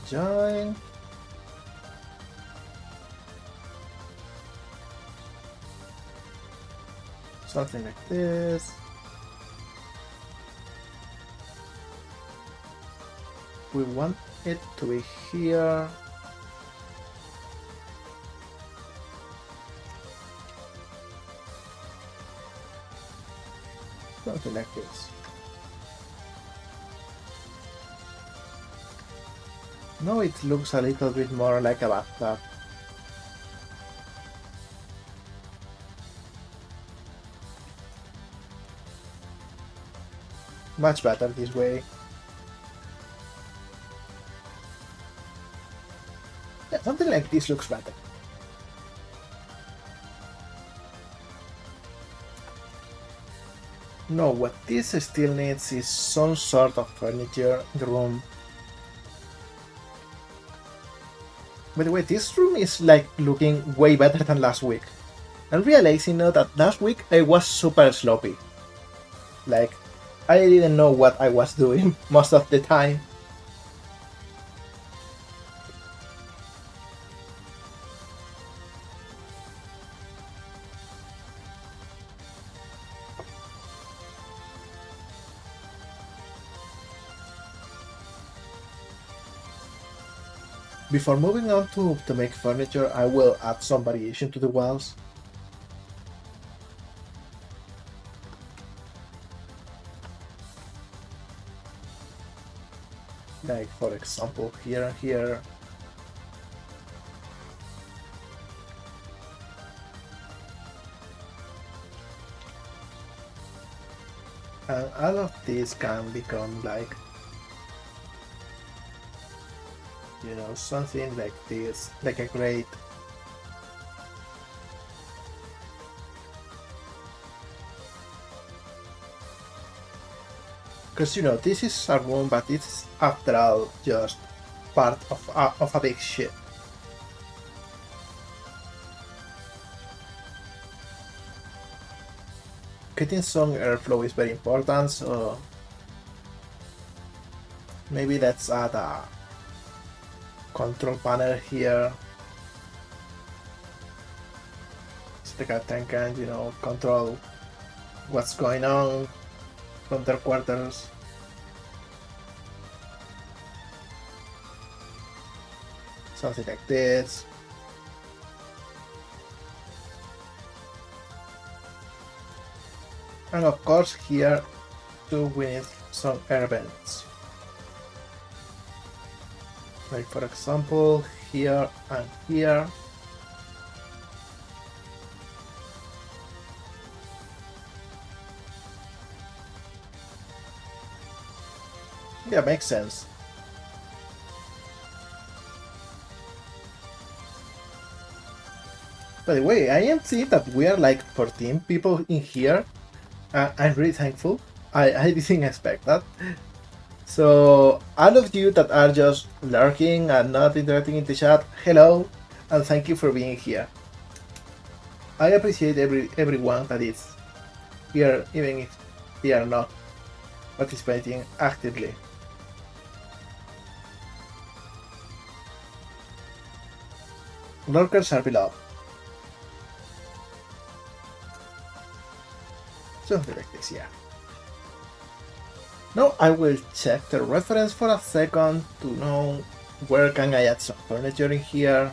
[SPEAKER 1] Join. Something like this. We want it to be here. Something like this. Now it looks a little bit more like a bathtub. Much better this way. Yeah, something like this looks better. No, what this still needs is some sort of furniture in the room. By the way, this room is like looking way better than last week. I'm realizing now that last week I was super sloppy. Like, I didn't know what I was doing most of the time. Before moving on to make furniture, I will add some variation to the walls. Like for example, here and here. And all of these can become like, you know, something like this, like a grate. Because, you know, this is a room, but it's after all just part of a big ship. Getting some airflow is very important, so maybe let's add a control panel here. So the captain can, you know, control what's going on from their quarters. Something like this. And of course here too we need some air vents. Like for example here and here. Yeah, makes sense. By the way, I am seeing that we are like 14 people in here. I'm really thankful. I didn't expect that. So all of you that are just lurking and not interacting in the chat, hello and thank you for being here. I appreciate everyone that is here, even if they are not participating actively. Lurkers are beloved. Something like this, yeah. Now I will check the reference for a second to know where can I add some furniture in here.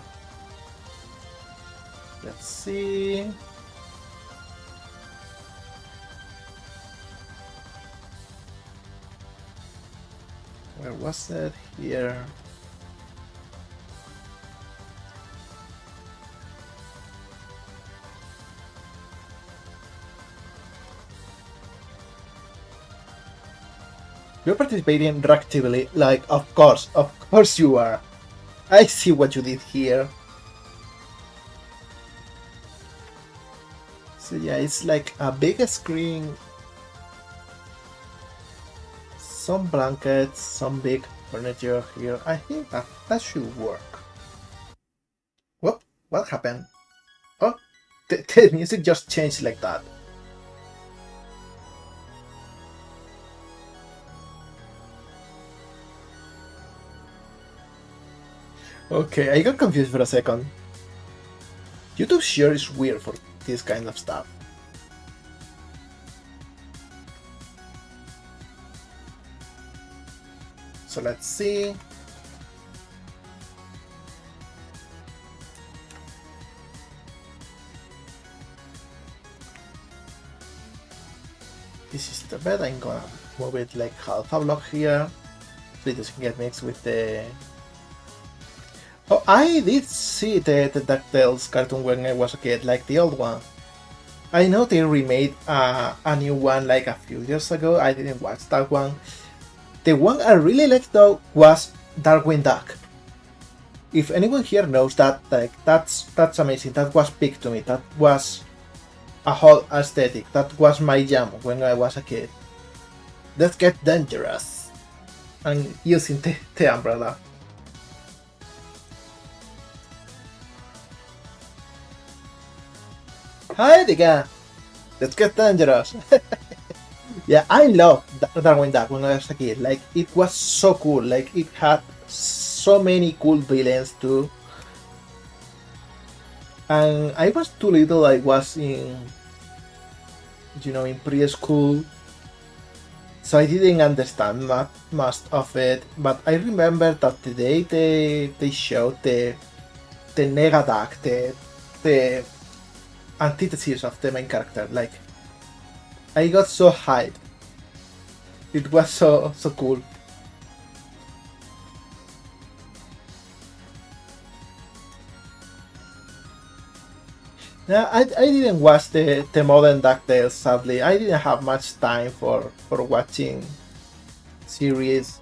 [SPEAKER 1] Let's see. Where was it? Here. You're participating actively, like, of course you are. I see what you did here. So yeah, it's like a big screen, some blankets, some big furniture here. I think that should work. What happened? Oh, the music just changed like that. Okay, I got confused for a second. YouTube sure is weird for this kind of stuff. So let's see. This is the bed. I'm gonna move it like half a block here so it doesn't get mixed with the... Oh, I did see the DuckTales cartoon when I was a kid, like the old one. I know they remade a new one like a few years ago. I didn't watch that one. The one I really liked though was Darkwing Duck. If anyone here knows that, like that's amazing. That was big to me. That was a whole aesthetic. That was my jam when I was a kid. Let's get dangerous. And using the umbrella. Hi Digga! Let's get dangerous! Yeah, I love Darkwing Duck when I was a kid. Like, it was so cool. Like, it had so many cool villains too. And I was too little. I was in, you know, in preschool. so I didn't understand much of it. But I remember that the day they showed the Negadak, the antithesis of the main character, like I got so hyped. It was so cool. Yeah, I didn't watch the modern DuckTales, sadly. I didn't have much time for watching series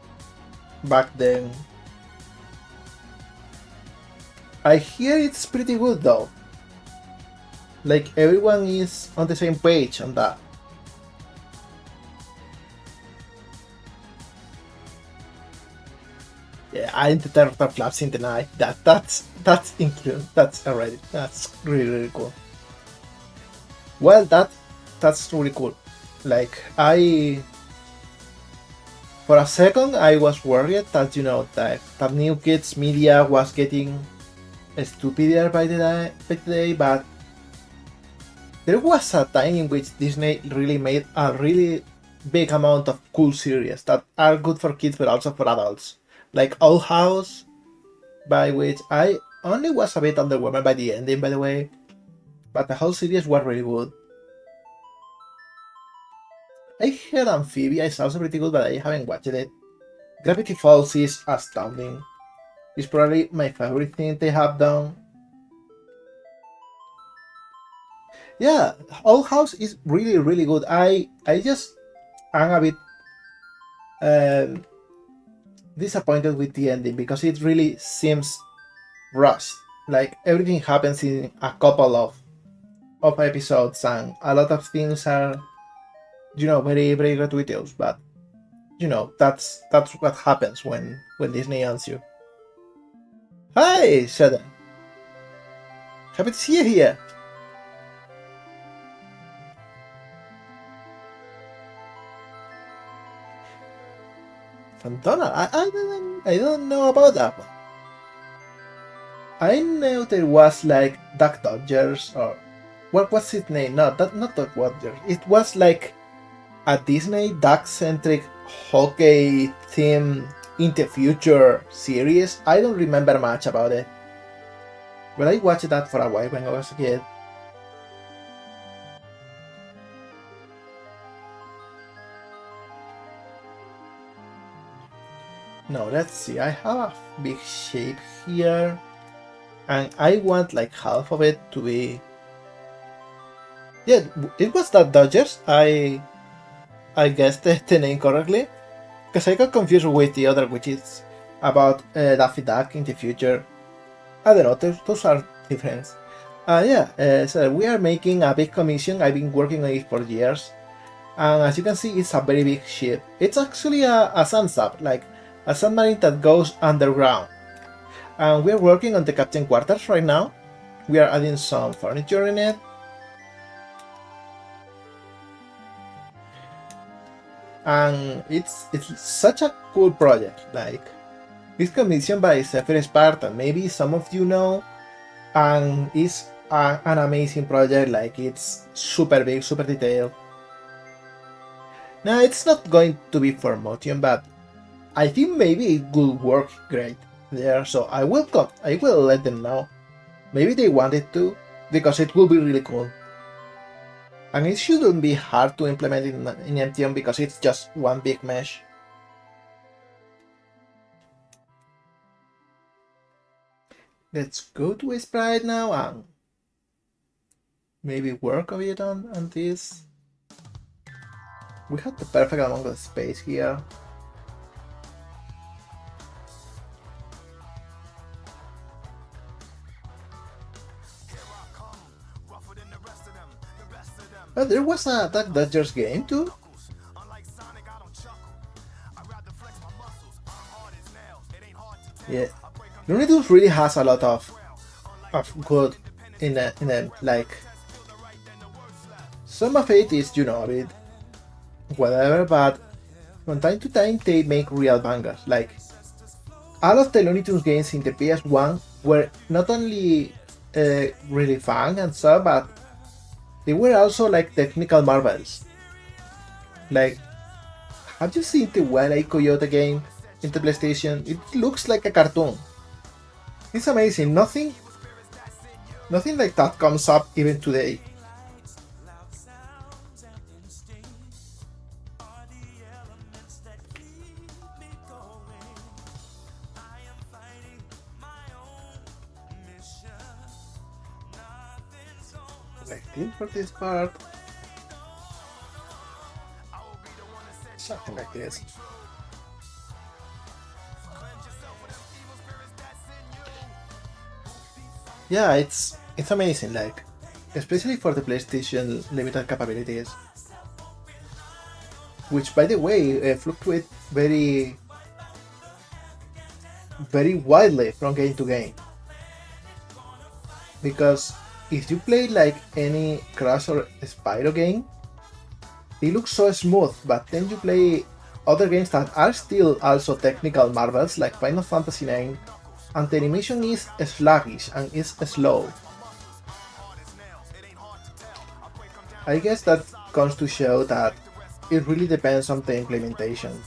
[SPEAKER 1] back then. I hear it's pretty good though. Like everyone is on the same page on that. Yeah, I'm the Turtle Flaps in the night. That's included. That's already. That's really cool. Well, that's really cool. Like I, for a second, I was worried that that New Kids media was getting stupider by the day, but there was a time in which Disney really made a really big amount of cool series that are good for kids but also for adults. Like Old House, by which I only was a bit underwhelmed by the ending, by the way, but the whole series was really good. I heard Amphibia is also pretty good, but I haven't watched it. Gravity Falls is astounding. It's probably my favorite thing they have done. Yeah, Old House is really good. I just am a bit um, disappointed with the ending because it really seems rushed. Like everything happens in a couple of episodes, and a lot of things are very gratuitous. But that's what happens when Disney owns you. Hi, Shada. Happy to see you here. Fantona, I don't know about that one. I know there was like Duck Dodgers or what was its name? No, not Duck Dodgers. It was like a Disney duck-centric hockey theme in the future series. I don't remember much about it, but I watched that for a while when I was a kid. No, let's see. I have a big shape here, and I want like half of it to be. Yeah, it was that Dodgers. I guessed the name correctly because I got confused with the other, which is about Daffy Duck in the future. I don't know. Those are different. Yeah. So we are making a big commission. I've been working on it for years, and as you can see, it's a very big ship. It's actually a Sandsub, like a submarine that goes underground. And we're working on the captain quarters right now. We are adding some furniture in it. And it's such a cool project. Like it's commissioned by Zephyr Spartan. Maybe some of you know, and it's an amazing project. Like it's super big, super detailed. Now it's not going to be for Motion, but I think maybe it will work great there. So I will let them know. Maybe they want it to, because it will be really cool. And it shouldn't be hard to implement in MTM because it's just one big mesh. Let's go to a sprite now and maybe work a bit on this. We have the perfect amount of space here. But there was a Duck Dodgers game too. Yeah, Looney Tunes really has a lot of good in them. Like some of it is a bit whatever, but from time to time they make real bangers. Like all of the Looney Tunes games in the PS1 were not only really fun and stuff, but they were also like technical marvels. Like Have you seen the Wile E. Coyote game in the PlayStation? It looks like a cartoon. It's amazing. Nothing like that comes up even today. Selecting for this part. Something like this. Yeah, it's amazing, like, especially for the PlayStation limited capabilities, which, by the way, fluctuate very widely from game to game. Because if you play like any Crash or Spyro game, it looks so smooth, but then you play other games that are still also technical marvels like Final Fantasy IX, and the animation is sluggish and is slow. I guess that comes to show that it really depends on the implementation.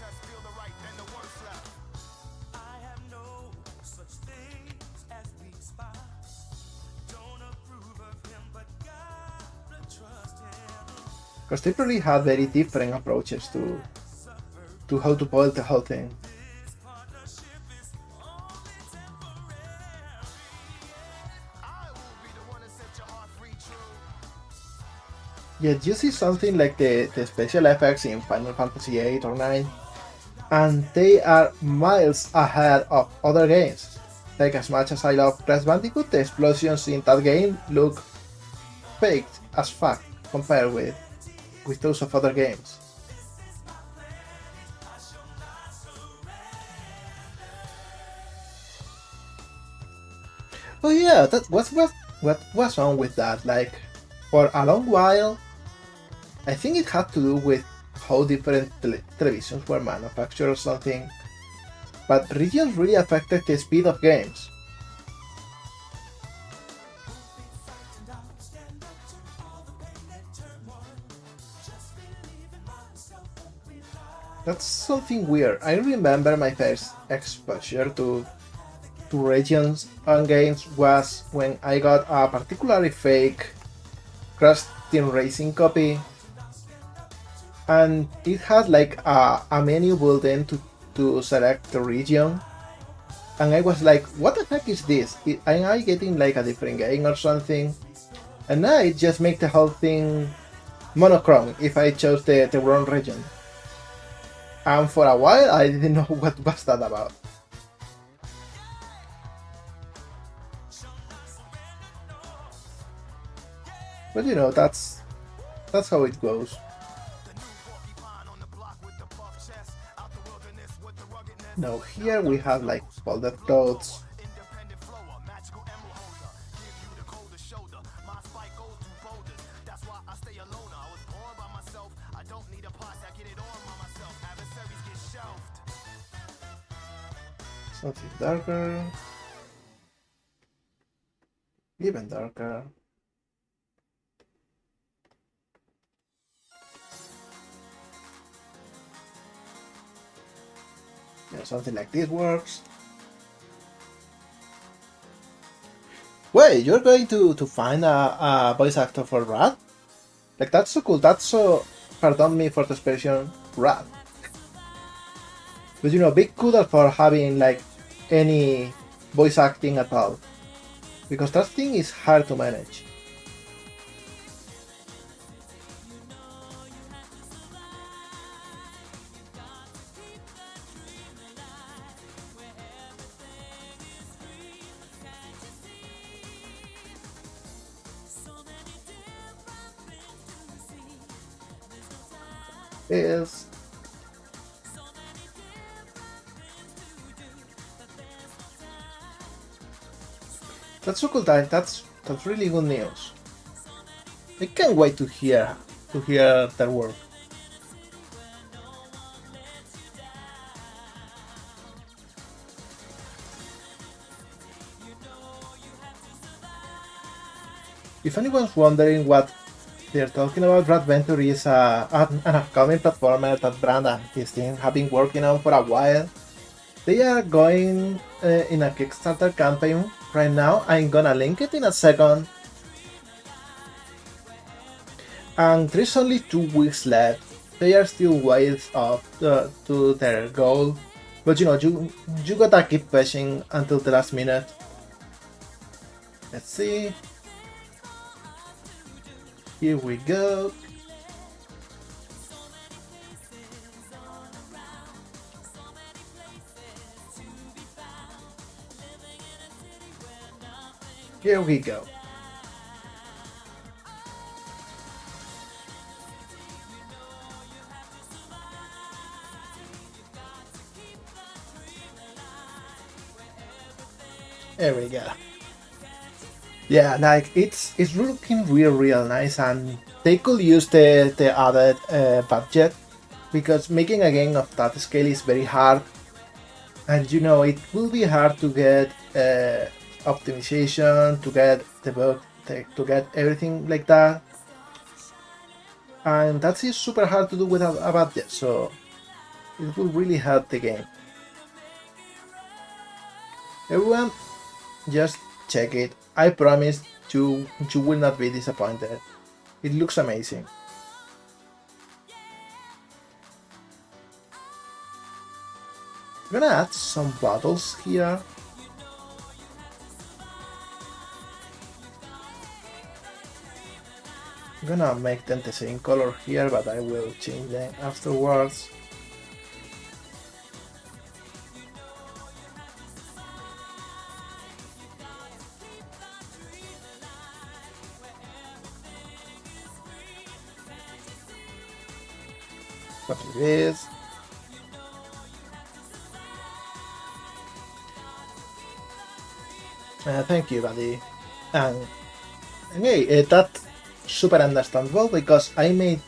[SPEAKER 1] Because they probably have very different approaches to how to build the whole thing. Yet you see something like the special effects in Final Fantasy VIII or IX, and they are miles ahead of other games. Like, as much as I love Crash Bandicoot, the explosions in that game look faked as fuck compared with those of other games. Oh yeah, that what was wrong with that? Like, for a long while, I think it had to do with how different televisions were manufactured or something, but regions really affected the speed of games. That's something weird. I remember my first exposure to regions on games was when I got a particularly fake Crash Team Racing copy, and it had like a menu built in to select the region, and I was like, what the heck is this? Am I getting like a different game or something? And now it just makes the whole thing monochrome if I chose the wrong region. And for a while I didn't know what was that about. But you know, that's how it goes. Now here we have like folded clothes. Something darker. Even darker. Yeah, something like this works. Wait, you're going to find a voice actor for Rat? Like, that's so cool. That's so, pardon me for the expression, Rat. But you know, big kudos for having like any voice acting at all, because that thing is hard to manage. Is that's so cool. That's really good news. I can't wait to hear their work. If anyone's wondering what they're talking about Rat Venture is an upcoming platformer that Brand and his team have been working on for a while. They are going in a Kickstarter campaign right now. I'm gonna link it in a second. And there's only 2 weeks left. They are still ways off to their goal. But you know, you gotta keep pushing until the last minute. Let's see. Here we go. Here we go. There we go. Yeah, like it's looking real nice, and they could use the added budget, because making a game of that scale is very hard, and you know it will be hard to get optimization, to get the bug, to get everything like that, and that is super hard to do without a budget. So it will really help the game. Everyone, just check it. I promise you will not be disappointed. It looks amazing. I'm gonna add some bottles here. I'm gonna make them the same color here, but I will change them afterwards. Copy this. Thank you, buddy. And hey, that's super understandable, because I made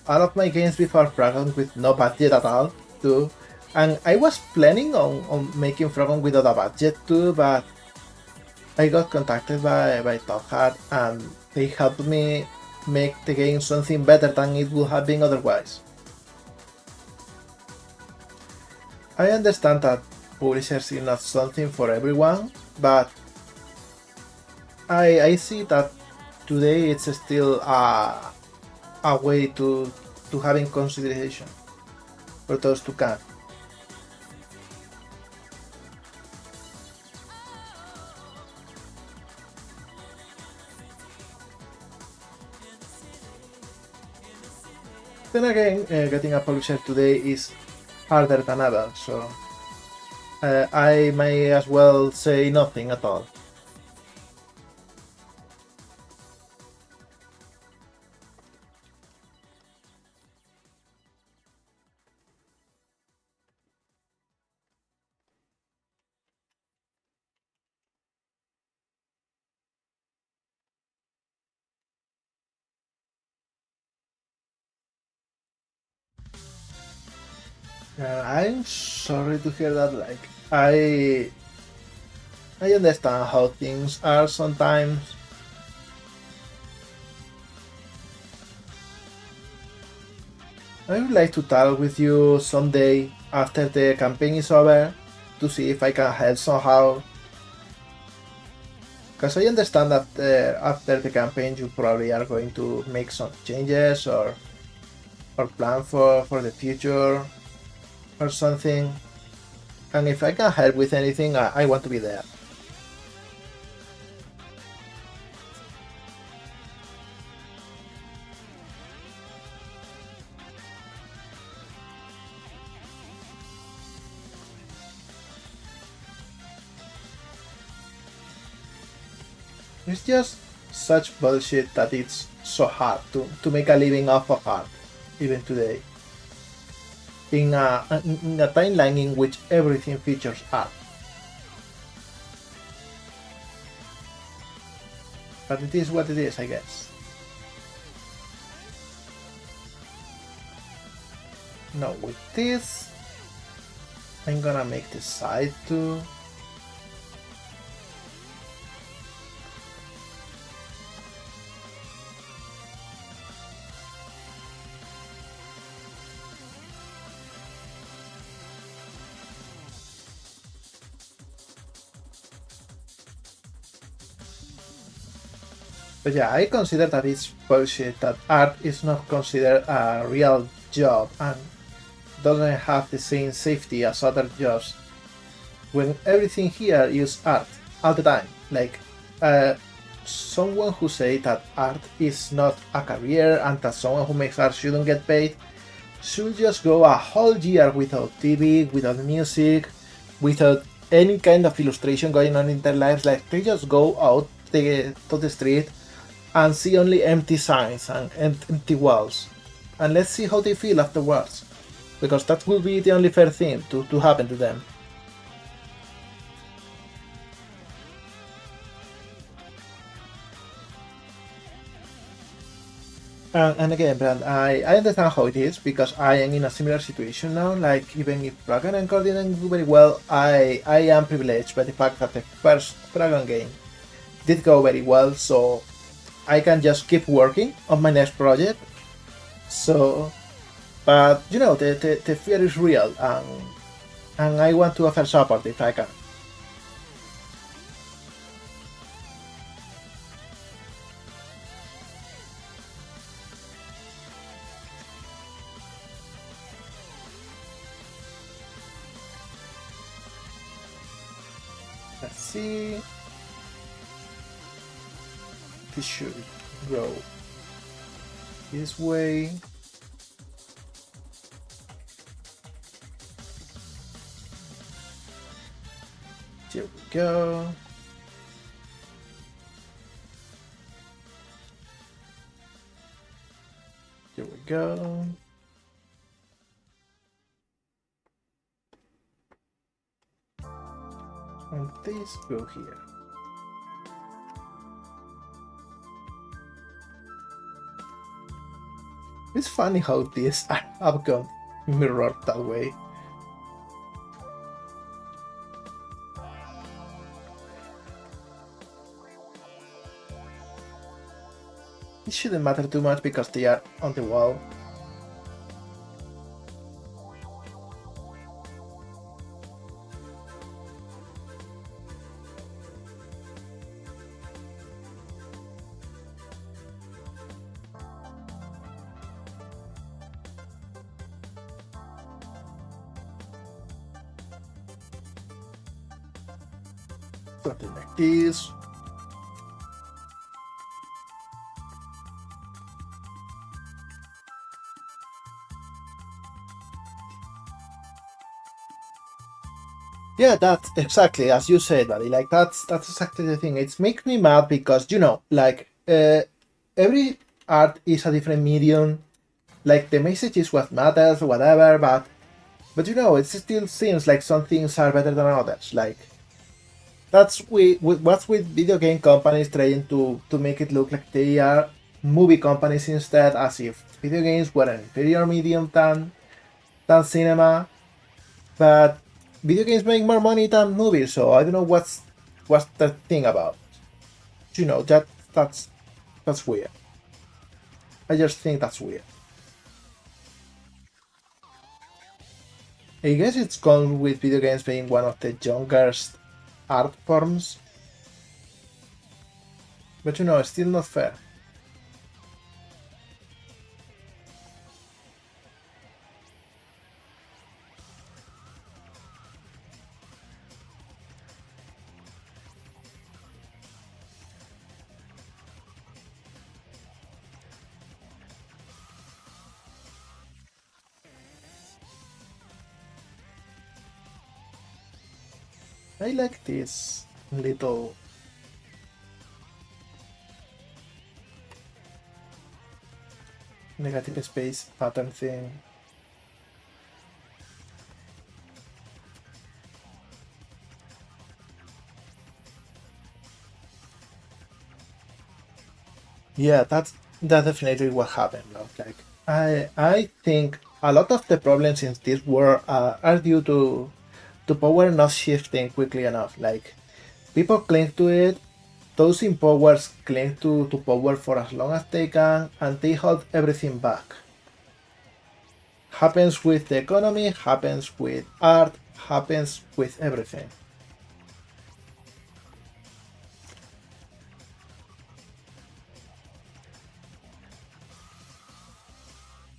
[SPEAKER 1] all of my games before Fragon with no budget at all too, and I was planning on making Fragon without a budget too, but I got contacted by Top Hat, and they helped me make the game something better than it would have been otherwise. I understand that publishers is not something for everyone, but I see that today it's still a way to have in consideration for those who can. Then again, getting a publisher today is harder than ever, so I may as well say nothing at all. I'm sorry to hear that. Like, I understand how things are sometimes. I would like to talk with you someday after the campaign is over to see if I can help somehow. Because I understand that after the campaign you probably are going to make some changes or plan for the future or something. And if I can help with anything, I want to be there. It's just such bullshit that it's so hard to make a living off of art, even today. In a timeline in which everything features art. But it is what it is, I guess. Now with this, I'm gonna make the side too. But yeah, I consider that it's bullshit that art is not considered a real job and doesn't have the same safety as other jobs. When everything here is art all the time, like uh, someone who say that art is not a career and that someone who makes art shouldn't get paid should just go a whole year without TV, without music, without any kind of illustration going on in their lives. Like they just go out to the street and see only empty signs and empty walls. And let's see how they feel afterwards. Because that will be the only fair thing to happen to them. And again, Brand, I understand how it is because I am in a similar situation now. Like, even if Pragan and Core didn't do very well, I am privileged by the fact that the first Pragan game did go very well, so I can just keep working on my next project. So, but you know, the fear is real, and I want to offer support if I can. Let's see. This should go this way. Here we go. Here we go. And this go here. It's funny how these have gone mirrored that way. It shouldn't matter too much because they are on the wall. Something like this. Yeah, that's exactly as you said, buddy. Like that's exactly the thing. It's makes me mad because you know, like every art is a different medium. Like the message is what matters, whatever. But you know, it still seems like some things are better than others. Like that's what's with video game companies trying to make it look like they are movie companies instead, as if video games were an inferior medium than cinema. But video games make more money than movies, so I don't know what's the thing about. You know, that's weird. I just think that's weird. I guess it's gone with video games being one of the youngest art forms, but you know, it's still not fair. I like this little negative space pattern thing. Yeah, that's definitely what happened. No? Like I think a lot of the problems in this world are due to power not shifting quickly enough. Like people cling to it, those in powers cling to power for as long as they can, and they hold everything back. Happens with the economy, happens with art, happens with everything.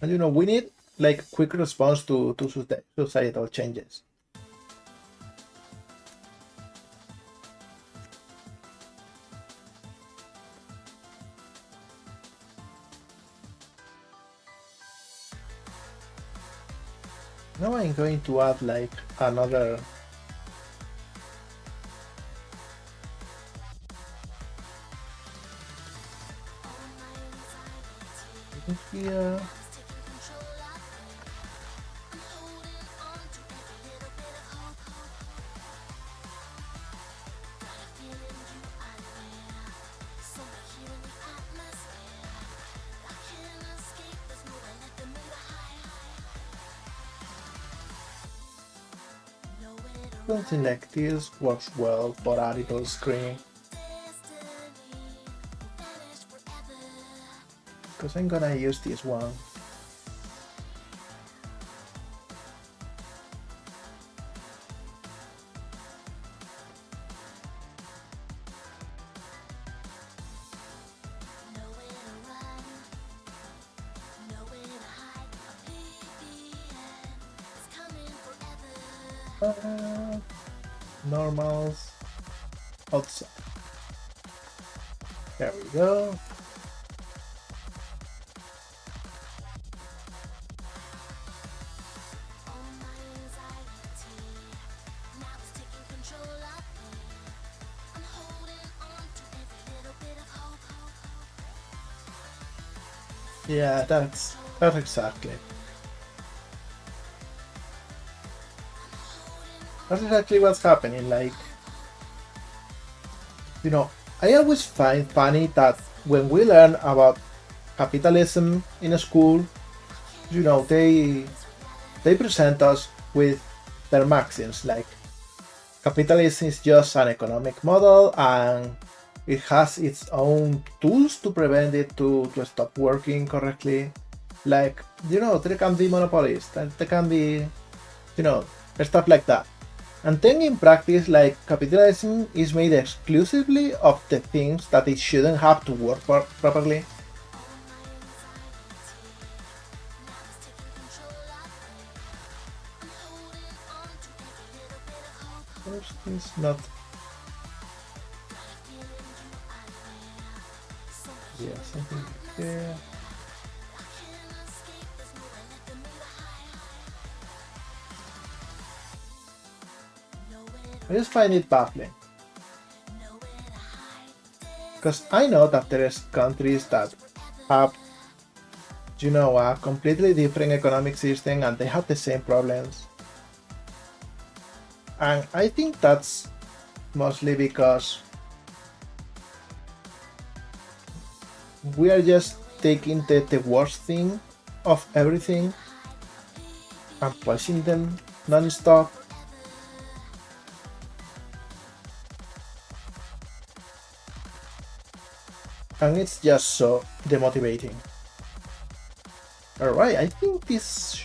[SPEAKER 1] And you know, we need like quick response to societal changes. Now I'm going to add like another here. Something like this works well for a little screen. Because I'm gonna use this one. Normals outside. There we go. Yeah, that's exactly. That's exactly what's happening. Like, you know, I always find funny that when we learn about capitalism in a school, you know, they present us with their maxims like capitalism is just an economic model and it has its own tools to prevent it to stop working correctly. Like, you know, there can be monopolies, and there can be, you know, stuff like that. And then in practice, like, capitalism is made exclusively of the things that it shouldn't have to work properly. First is not. Yeah, something here. I just find it baffling. Because I know that there's countries that have, you know, a completely different economic system and they have the same problems. And I think that's mostly because we are just taking the worst thing of everything and pushing them non-stop. And it's just so demotivating. Alright, I think this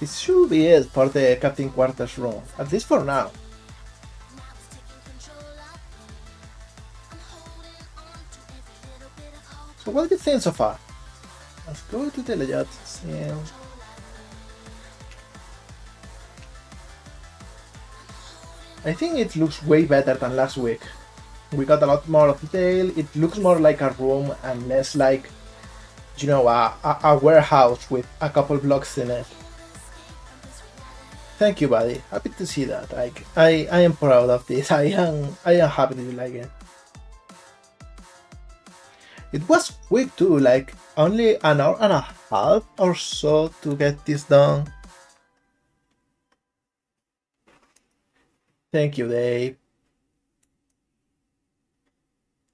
[SPEAKER 1] should be it for the Captain Quarters room, at least for now. So what do you think so far? Let's go to the layout. Yeah. I think it looks way better than last week. We got a lot more of detail. It looks more like a room and less like, you know, a warehouse with a couple blocks in it. Thank you, buddy. Happy to see that. Like, I am proud of this. I am happy that you like it. It was quick too, like only an hour and a half or so to get this done. Thank you, Dave.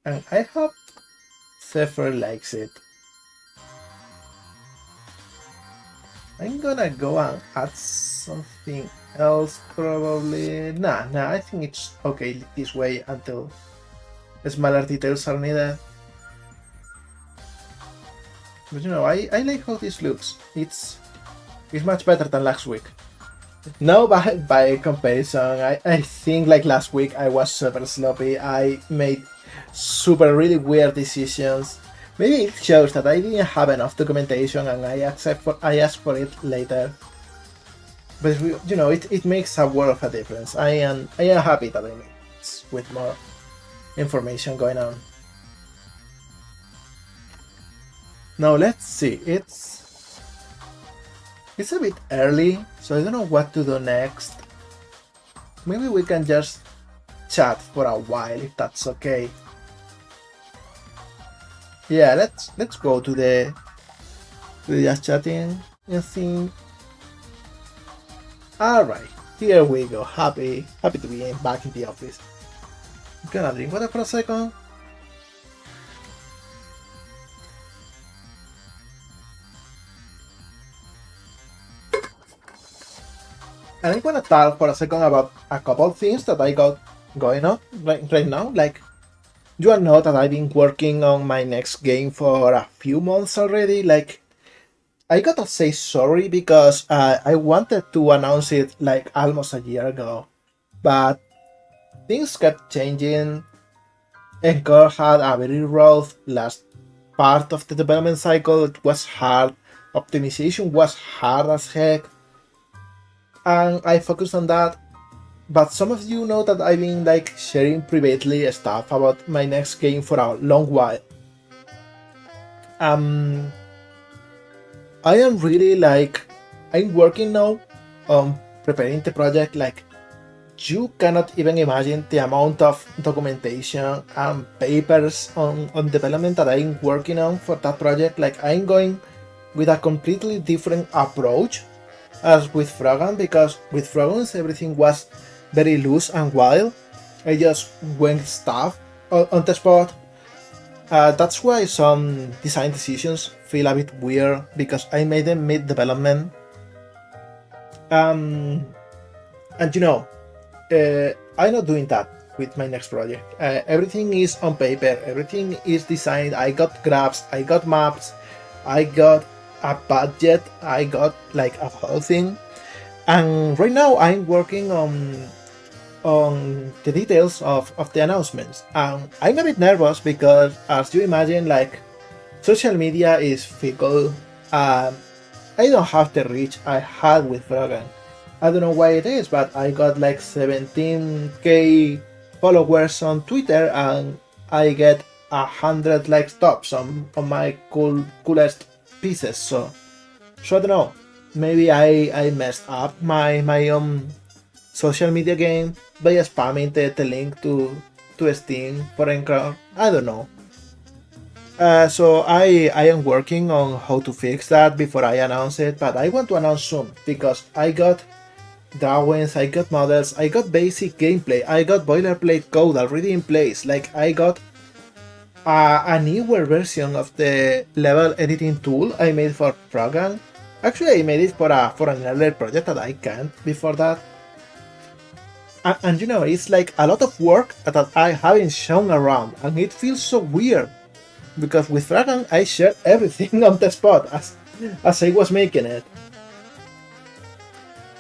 [SPEAKER 1] And I hope Zephyr likes it. I'm gonna go and add something else probably. Nah, I think it's okay this way until smaller details are needed. But you know, I like how this looks. It's much better than last week. Now by comparison, I think like last week I was super sloppy. I made really weird decisions. Maybe it shows that I didn't have enough documentation and I asked for it later. But you know, it makes a world of a difference. I am happy that I made it with more information going on. Now let's see. It's a bit early, so I don't know what to do next. Maybe we can just chat for a while if that's okay. Yeah, let's go to the just chatting and think. Alright, here we go. Happy to be back in the office. I'm gonna drink water for a second. And I wanna talk for a second about a couple of things that I got going on right now. Like, you all know that I've been working on my next game for a few months already. Like, I gotta say sorry because I wanted to announce it like almost a year ago, but things kept changing. Encore had a very rough last part of the development cycle. It was hard. Optimization was hard as heck. And I focused on that. But some of you know that I've been like sharing privately stuff about my next game for a long while. I am really like, I'm working now on preparing the project. Like, you cannot even imagine the amount of documentation and papers on development that I'm working on for that project. Like, I'm going with a completely different approach as with Frogan, because with Frogans everything was very loose and wild. I just went stuff on the spot. That's why some design decisions feel a bit weird, because I made them mid-development. And you know, I'm not doing that with my next project. Everything is on paper, everything is designed. I got graphs, I got maps, I got a budget, I got like a whole thing. And right now I'm working on the details of the announcements. I'm a bit nervous because, as you imagine, like, social media is fickle. I don't have the reach I had with Frogan. I don't know why it is, but I got like 17k followers on Twitter and I get 100 likes tops on my coolest pieces. So I don't know. Maybe I messed up my social media game by spamming the link to Steam for Encore. I don't know. So I am working on how to fix that before I announce it, but I want to announce soon because I got drawings, I got models, I got basic gameplay, I got boilerplate code already in place. Like, I got a newer version of the level editing tool I made for Frogan. Actually, I made it for an earlier project that I can't before that. And you know, it's like a lot of work that I haven't shown around, and it feels so weird because with Frogan I shared everything on the spot as I was making it.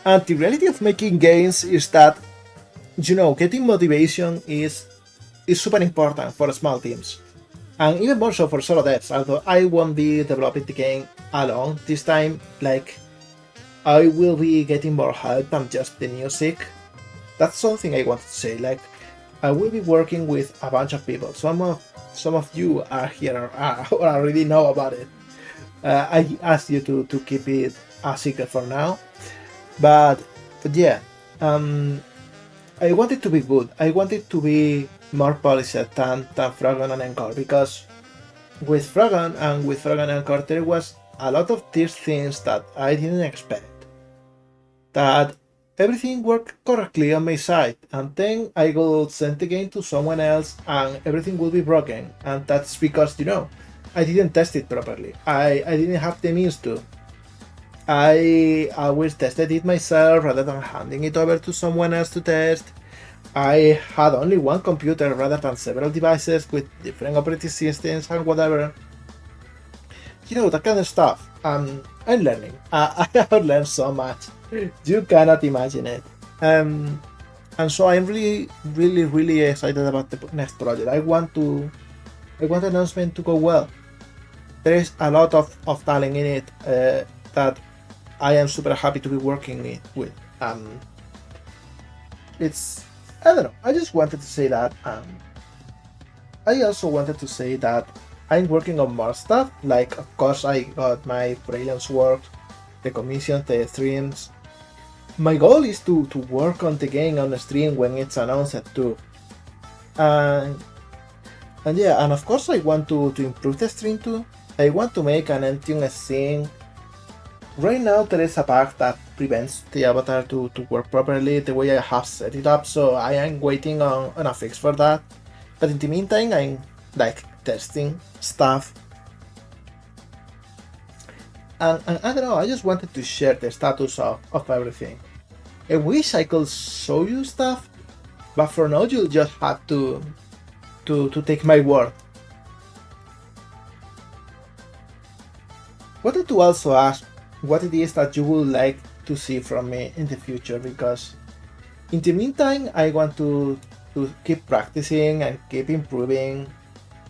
[SPEAKER 1] And the reality of making games is that, you know, getting motivation is super important for small teams. And even more so for solo devs, although I won't be developing the game alone this time. Like, I will be getting more help than just the music. That's something I want to say. Like, I will be working with a bunch of people. Some of you are here or already know about it. I asked you to keep it a secret for now. But yeah, I want it to be good. I want it to be more polished than Frogan and Encore, because with Frogan and Encore there was a lot of these things that I didn't expect. That everything worked correctly on my side, and then I will send the game to someone else and everything will be broken. And that's because, you know, I didn't test it properly. I didn't have the means to. I always tested it myself rather than handing it over to someone else to test. I had only one computer rather than several devices with different operating systems and whatever. You know, that kind of stuff. I'm learning. I have learned so much. You cannot imagine it. And so I'm really excited about the next project. I want the announcement to go well. there is a lot of talent in it that I am super happy to be working with. It's, I don't know, I just wanted to say that. I also wanted to say that I'm working on more stuff, like of course I got my freelance work, the commissions, the streams. My goal is to work on the game on the stream when it's announced too. And yeah, and of course I want to improve the stream too. I want to make an Entium scene. Right now there is a bug that prevents the avatar to work properly the way I have set it up, so I am waiting on a fix for that. But in the meantime I'm like testing stuff. And I don't know, I just wanted to share the status of everything. I wish I could show you stuff, but for now you'll just have to take my word. Wanted to also ask what it is that you would like to see from me in the future, because in the meantime I want to keep practicing and keep improving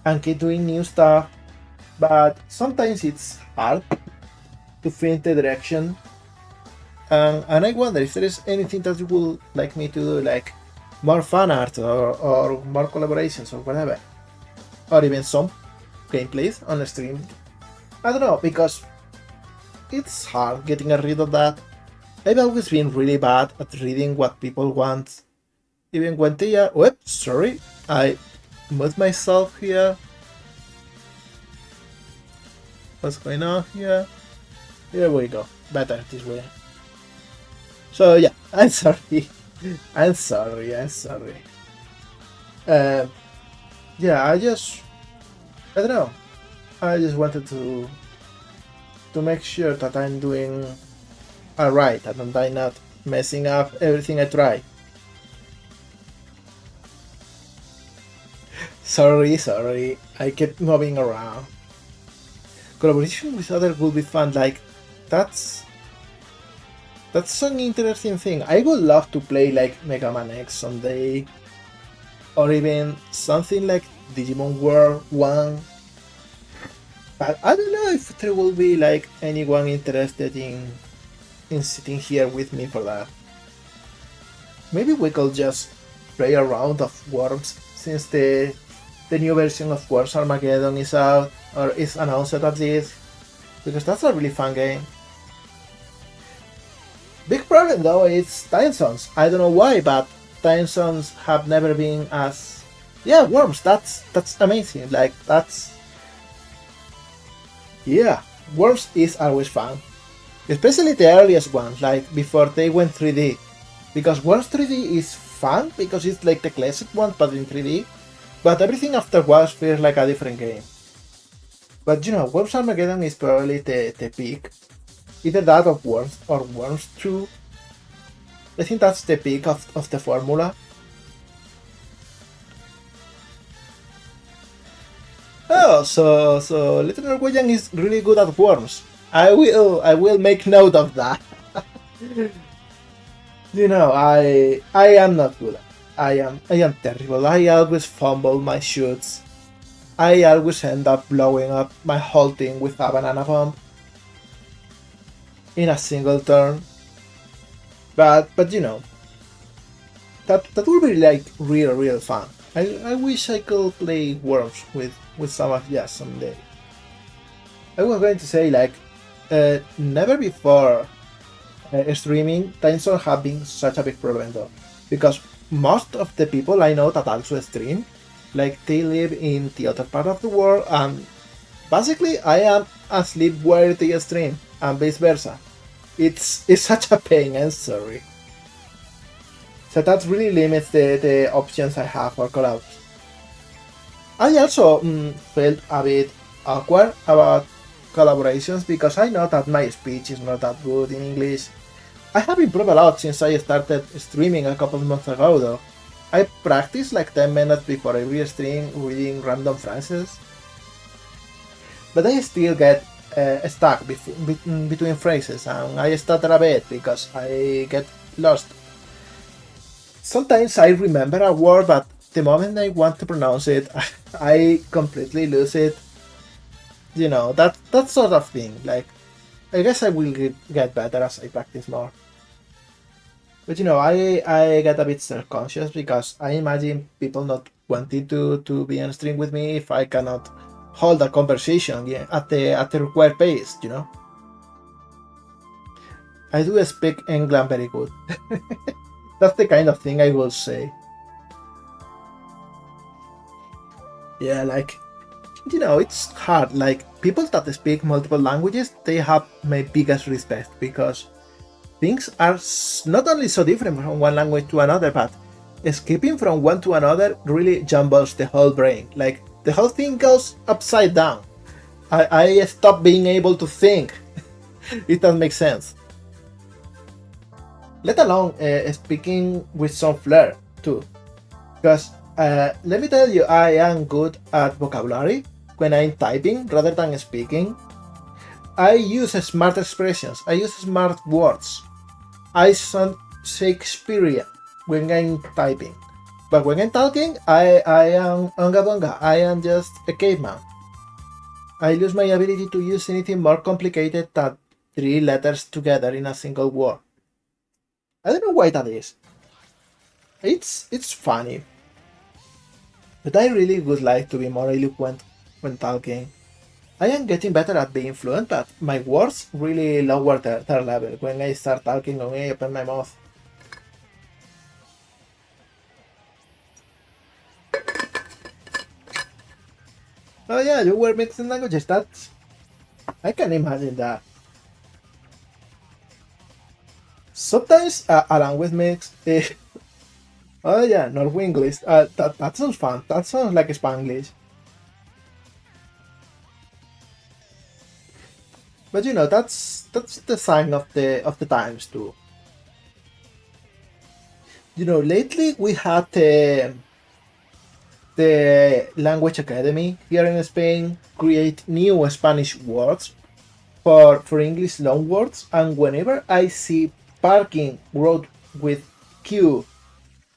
[SPEAKER 1] and keep doing new stuff, but sometimes it's hard to find the direction. And I wonder if there is anything that you would like me to do, like more fan art or more collaborations or whatever, or even some gameplays on the stream. I don't know, because it's hard getting rid of that. I've always been really bad at reading what people want, even when they are... Whoops, sorry, I moved myself here. What's going on here? Here we go, better this way. So yeah, I'm sorry. I'm sorry. Yeah, I don't know. I just wanted to make sure that I'm doing alright and I'm not messing up everything I try. Sorry, I kept moving around. Collaboration with others will be fun, like that's an interesting thing. I would love to play like Mega Man X someday, or even something like Digimon World 1. But I don't know if there will be like anyone interested in sitting here with me for that. Maybe we could just play a round of Worms, since the new version of Worms Armageddon is out, or is announced at least, because that's a really fun game. Big problem though is time zones. I don't know why, but time zones have never been as... Yeah, Worms, that's amazing. Like, that's... Yeah, Worms is always fun. Especially the earliest ones, like before they went 3D. Because Worms 3D is fun, because it's like the classic one, but in 3D. But everything afterwards feels like a different game. But you know, Worms Armageddon is probably the peak. Either that of Worms or Worms 2. I think that's the peak of the formula. Oh, so Little Norwegian is really good at Worms. I will make note of that. You know, I am not good. I am terrible. I always fumble my shoots. I always end up blowing up my whole team with a banana bomb in a single turn. But you know, that would be like real fun. I wish I could play Worms with some of you someday. I was going to say, like, never before streaming time zones have been such a big problem though, because most of the people I know that also stream, like, they live in the other part of the world, and basically I am asleep where they stream, and vice versa. It's such a pain, I'm sorry. So that really limits the options I have for collabs. I also felt a bit awkward about collaborations, because I know that my speech is not that good in English. I have improved a lot since I started streaming a couple of months ago though. I practice like 10 minutes before every stream reading random phrases. But I still get stuck between phrases, and I stutter a bit because I get lost. Sometimes I remember a word, but the moment I want to pronounce it, I completely lose it. that sort of thing. Like, I guess I will get better as I practice more. But I get a bit self-conscious because I imagine people not wanting to be on stream with me if I cannot hold a conversation, yeah, at the required pace. I do speak English very good. That's the kind of thing I will say. Yeah, like, it's hard. Like, people that speak multiple languages, they have my biggest respect because things are not only so different from one language to another, but skipping from one to another really jumbles the whole brain. Like, the whole thing goes upside down. I stop being able to think, if that makes sense. Let alone speaking with some flair, too. Because let me tell you, I am good at vocabulary when I'm typing rather than speaking. I use smart expressions, I use smart words. I sound Shakespearean when I'm typing. But when I'm talking, I am unga bunga. I am just a caveman. I lose my ability to use anything more complicated than three letters together in a single word. I don't know why that is. It's funny, but I really would like to be more eloquent when talking. I am getting better at being fluent, but my words really lower their level when I start talking or when I open my mouth. Oh yeah, you were mixing languages. I can imagine that. Sometimes a language mix. Oh yeah, North English. That sounds fun. That sounds like Spanglish. But that's the sign of the times too. Lately we had the language academy here in Spain create new Spanish words for English loanwords, and whenever I see parking wrote with Q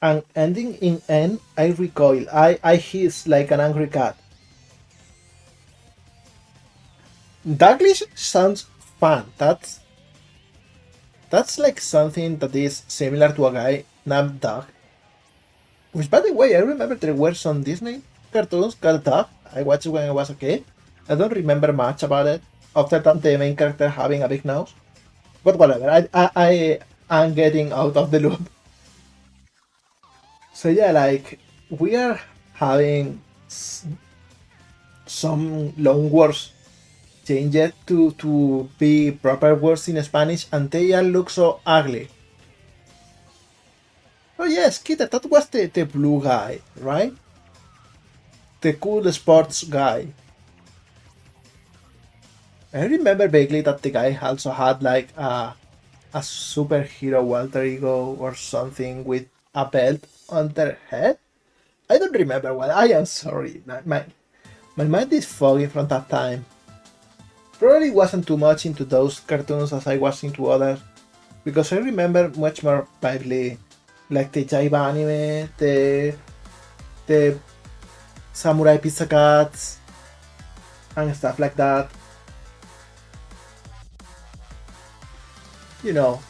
[SPEAKER 1] and ending in N, I recoil. I hiss like an angry cat. Daglish sounds fun. That's like something that is similar to a guy named Doug. Which, by the way, I remember there were some Disney cartoons called Doug. I watched it when I was a kid. I don't remember much about it, other than the main character having a big nose. But whatever, I am getting out of the loop. So yeah, like, we are having some loan words changed to be proper words in Spanish, and they all look so ugly. Oh yes, Kita, that was the blue guy, right? The cool sports guy. I remember vaguely that the guy also had like a superhero alter ego or something with a belt on their head. I don't remember well. I am sorry. My mind is foggy from that time. Probably wasn't too much into those cartoons as I was into others, because I remember much more vividly like the Jaiba anime, the Samurai Pizza Cats, and stuff like that. You know,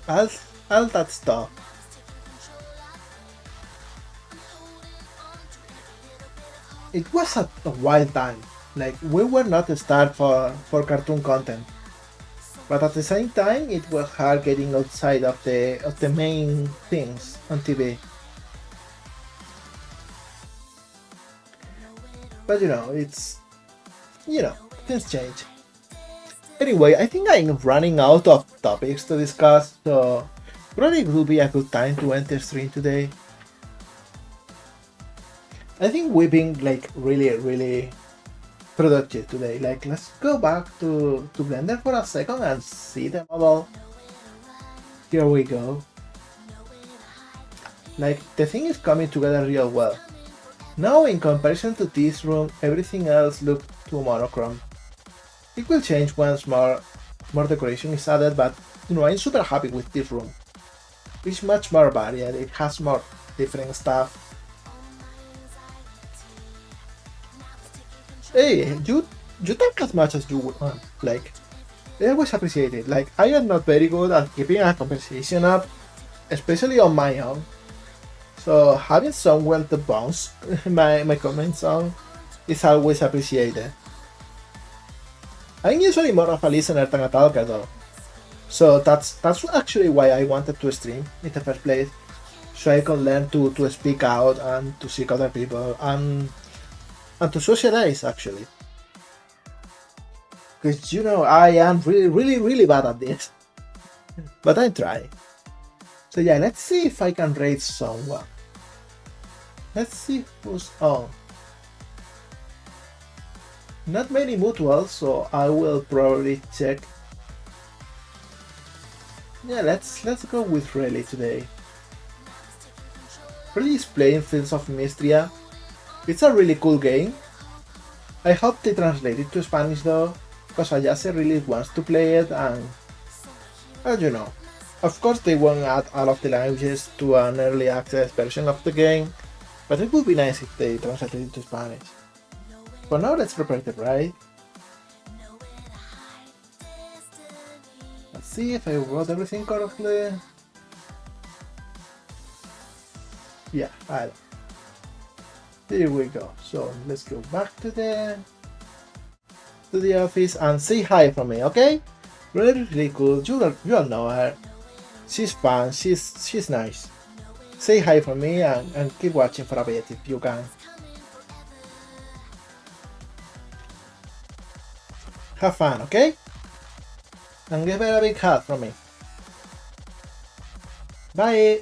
[SPEAKER 1] all, all that stuff. It was a wild time. Like, we were not starved for cartoon content, but at the same time, it was hard getting outside of the main things on TV. But things change. Anyway, I think I'm running out of topics to discuss, so probably it will be a good time to end the stream today. I think we've been like really, really productive today. Like, let's go back to Blender for a second and see the model. Here we go. Like, the thing is coming together real well. Now, in comparison to this room, everything else looked too monochrome. It will change once more decoration is added, but I'm super happy with this room. It's much more varied, it has more different stuff. Hey, you talk as much as you want. Like, I always appreciate it. Like, I am not very good at keeping a conversation up, especially on my own. So having someone to bounce my comments on is always appreciated. I'm usually more of a listener than a talker though. So that's actually why I wanted to stream in the first place. So I can learn to speak out and to seek other people and to socialize actually. Because you know I am really bad at this. But I try. So yeah, let's see if I can rate someone. Let's see who's on. Not many mutuals, so I will probably check. Yeah, let's go with Rayleigh today. Rayleigh is playing Fields of Mystria. It's a really cool game. I hope they translate it to Spanish though, because Ayase really wants to play it and you know. Of course they won't add all of the languages to an early access version of the game, but it would be nice if they translated it to Spanish. For now, let's prepare the ride. Let's see if I wrote everything correctly. Yeah, here we go. So let's go back to the office and say hi from me, okay? Really cool. You all know her. She's fun. She's nice. Say hi from me and keep watching for a bit if you can. Have fun, okay? And give her a big hug from me. Bye!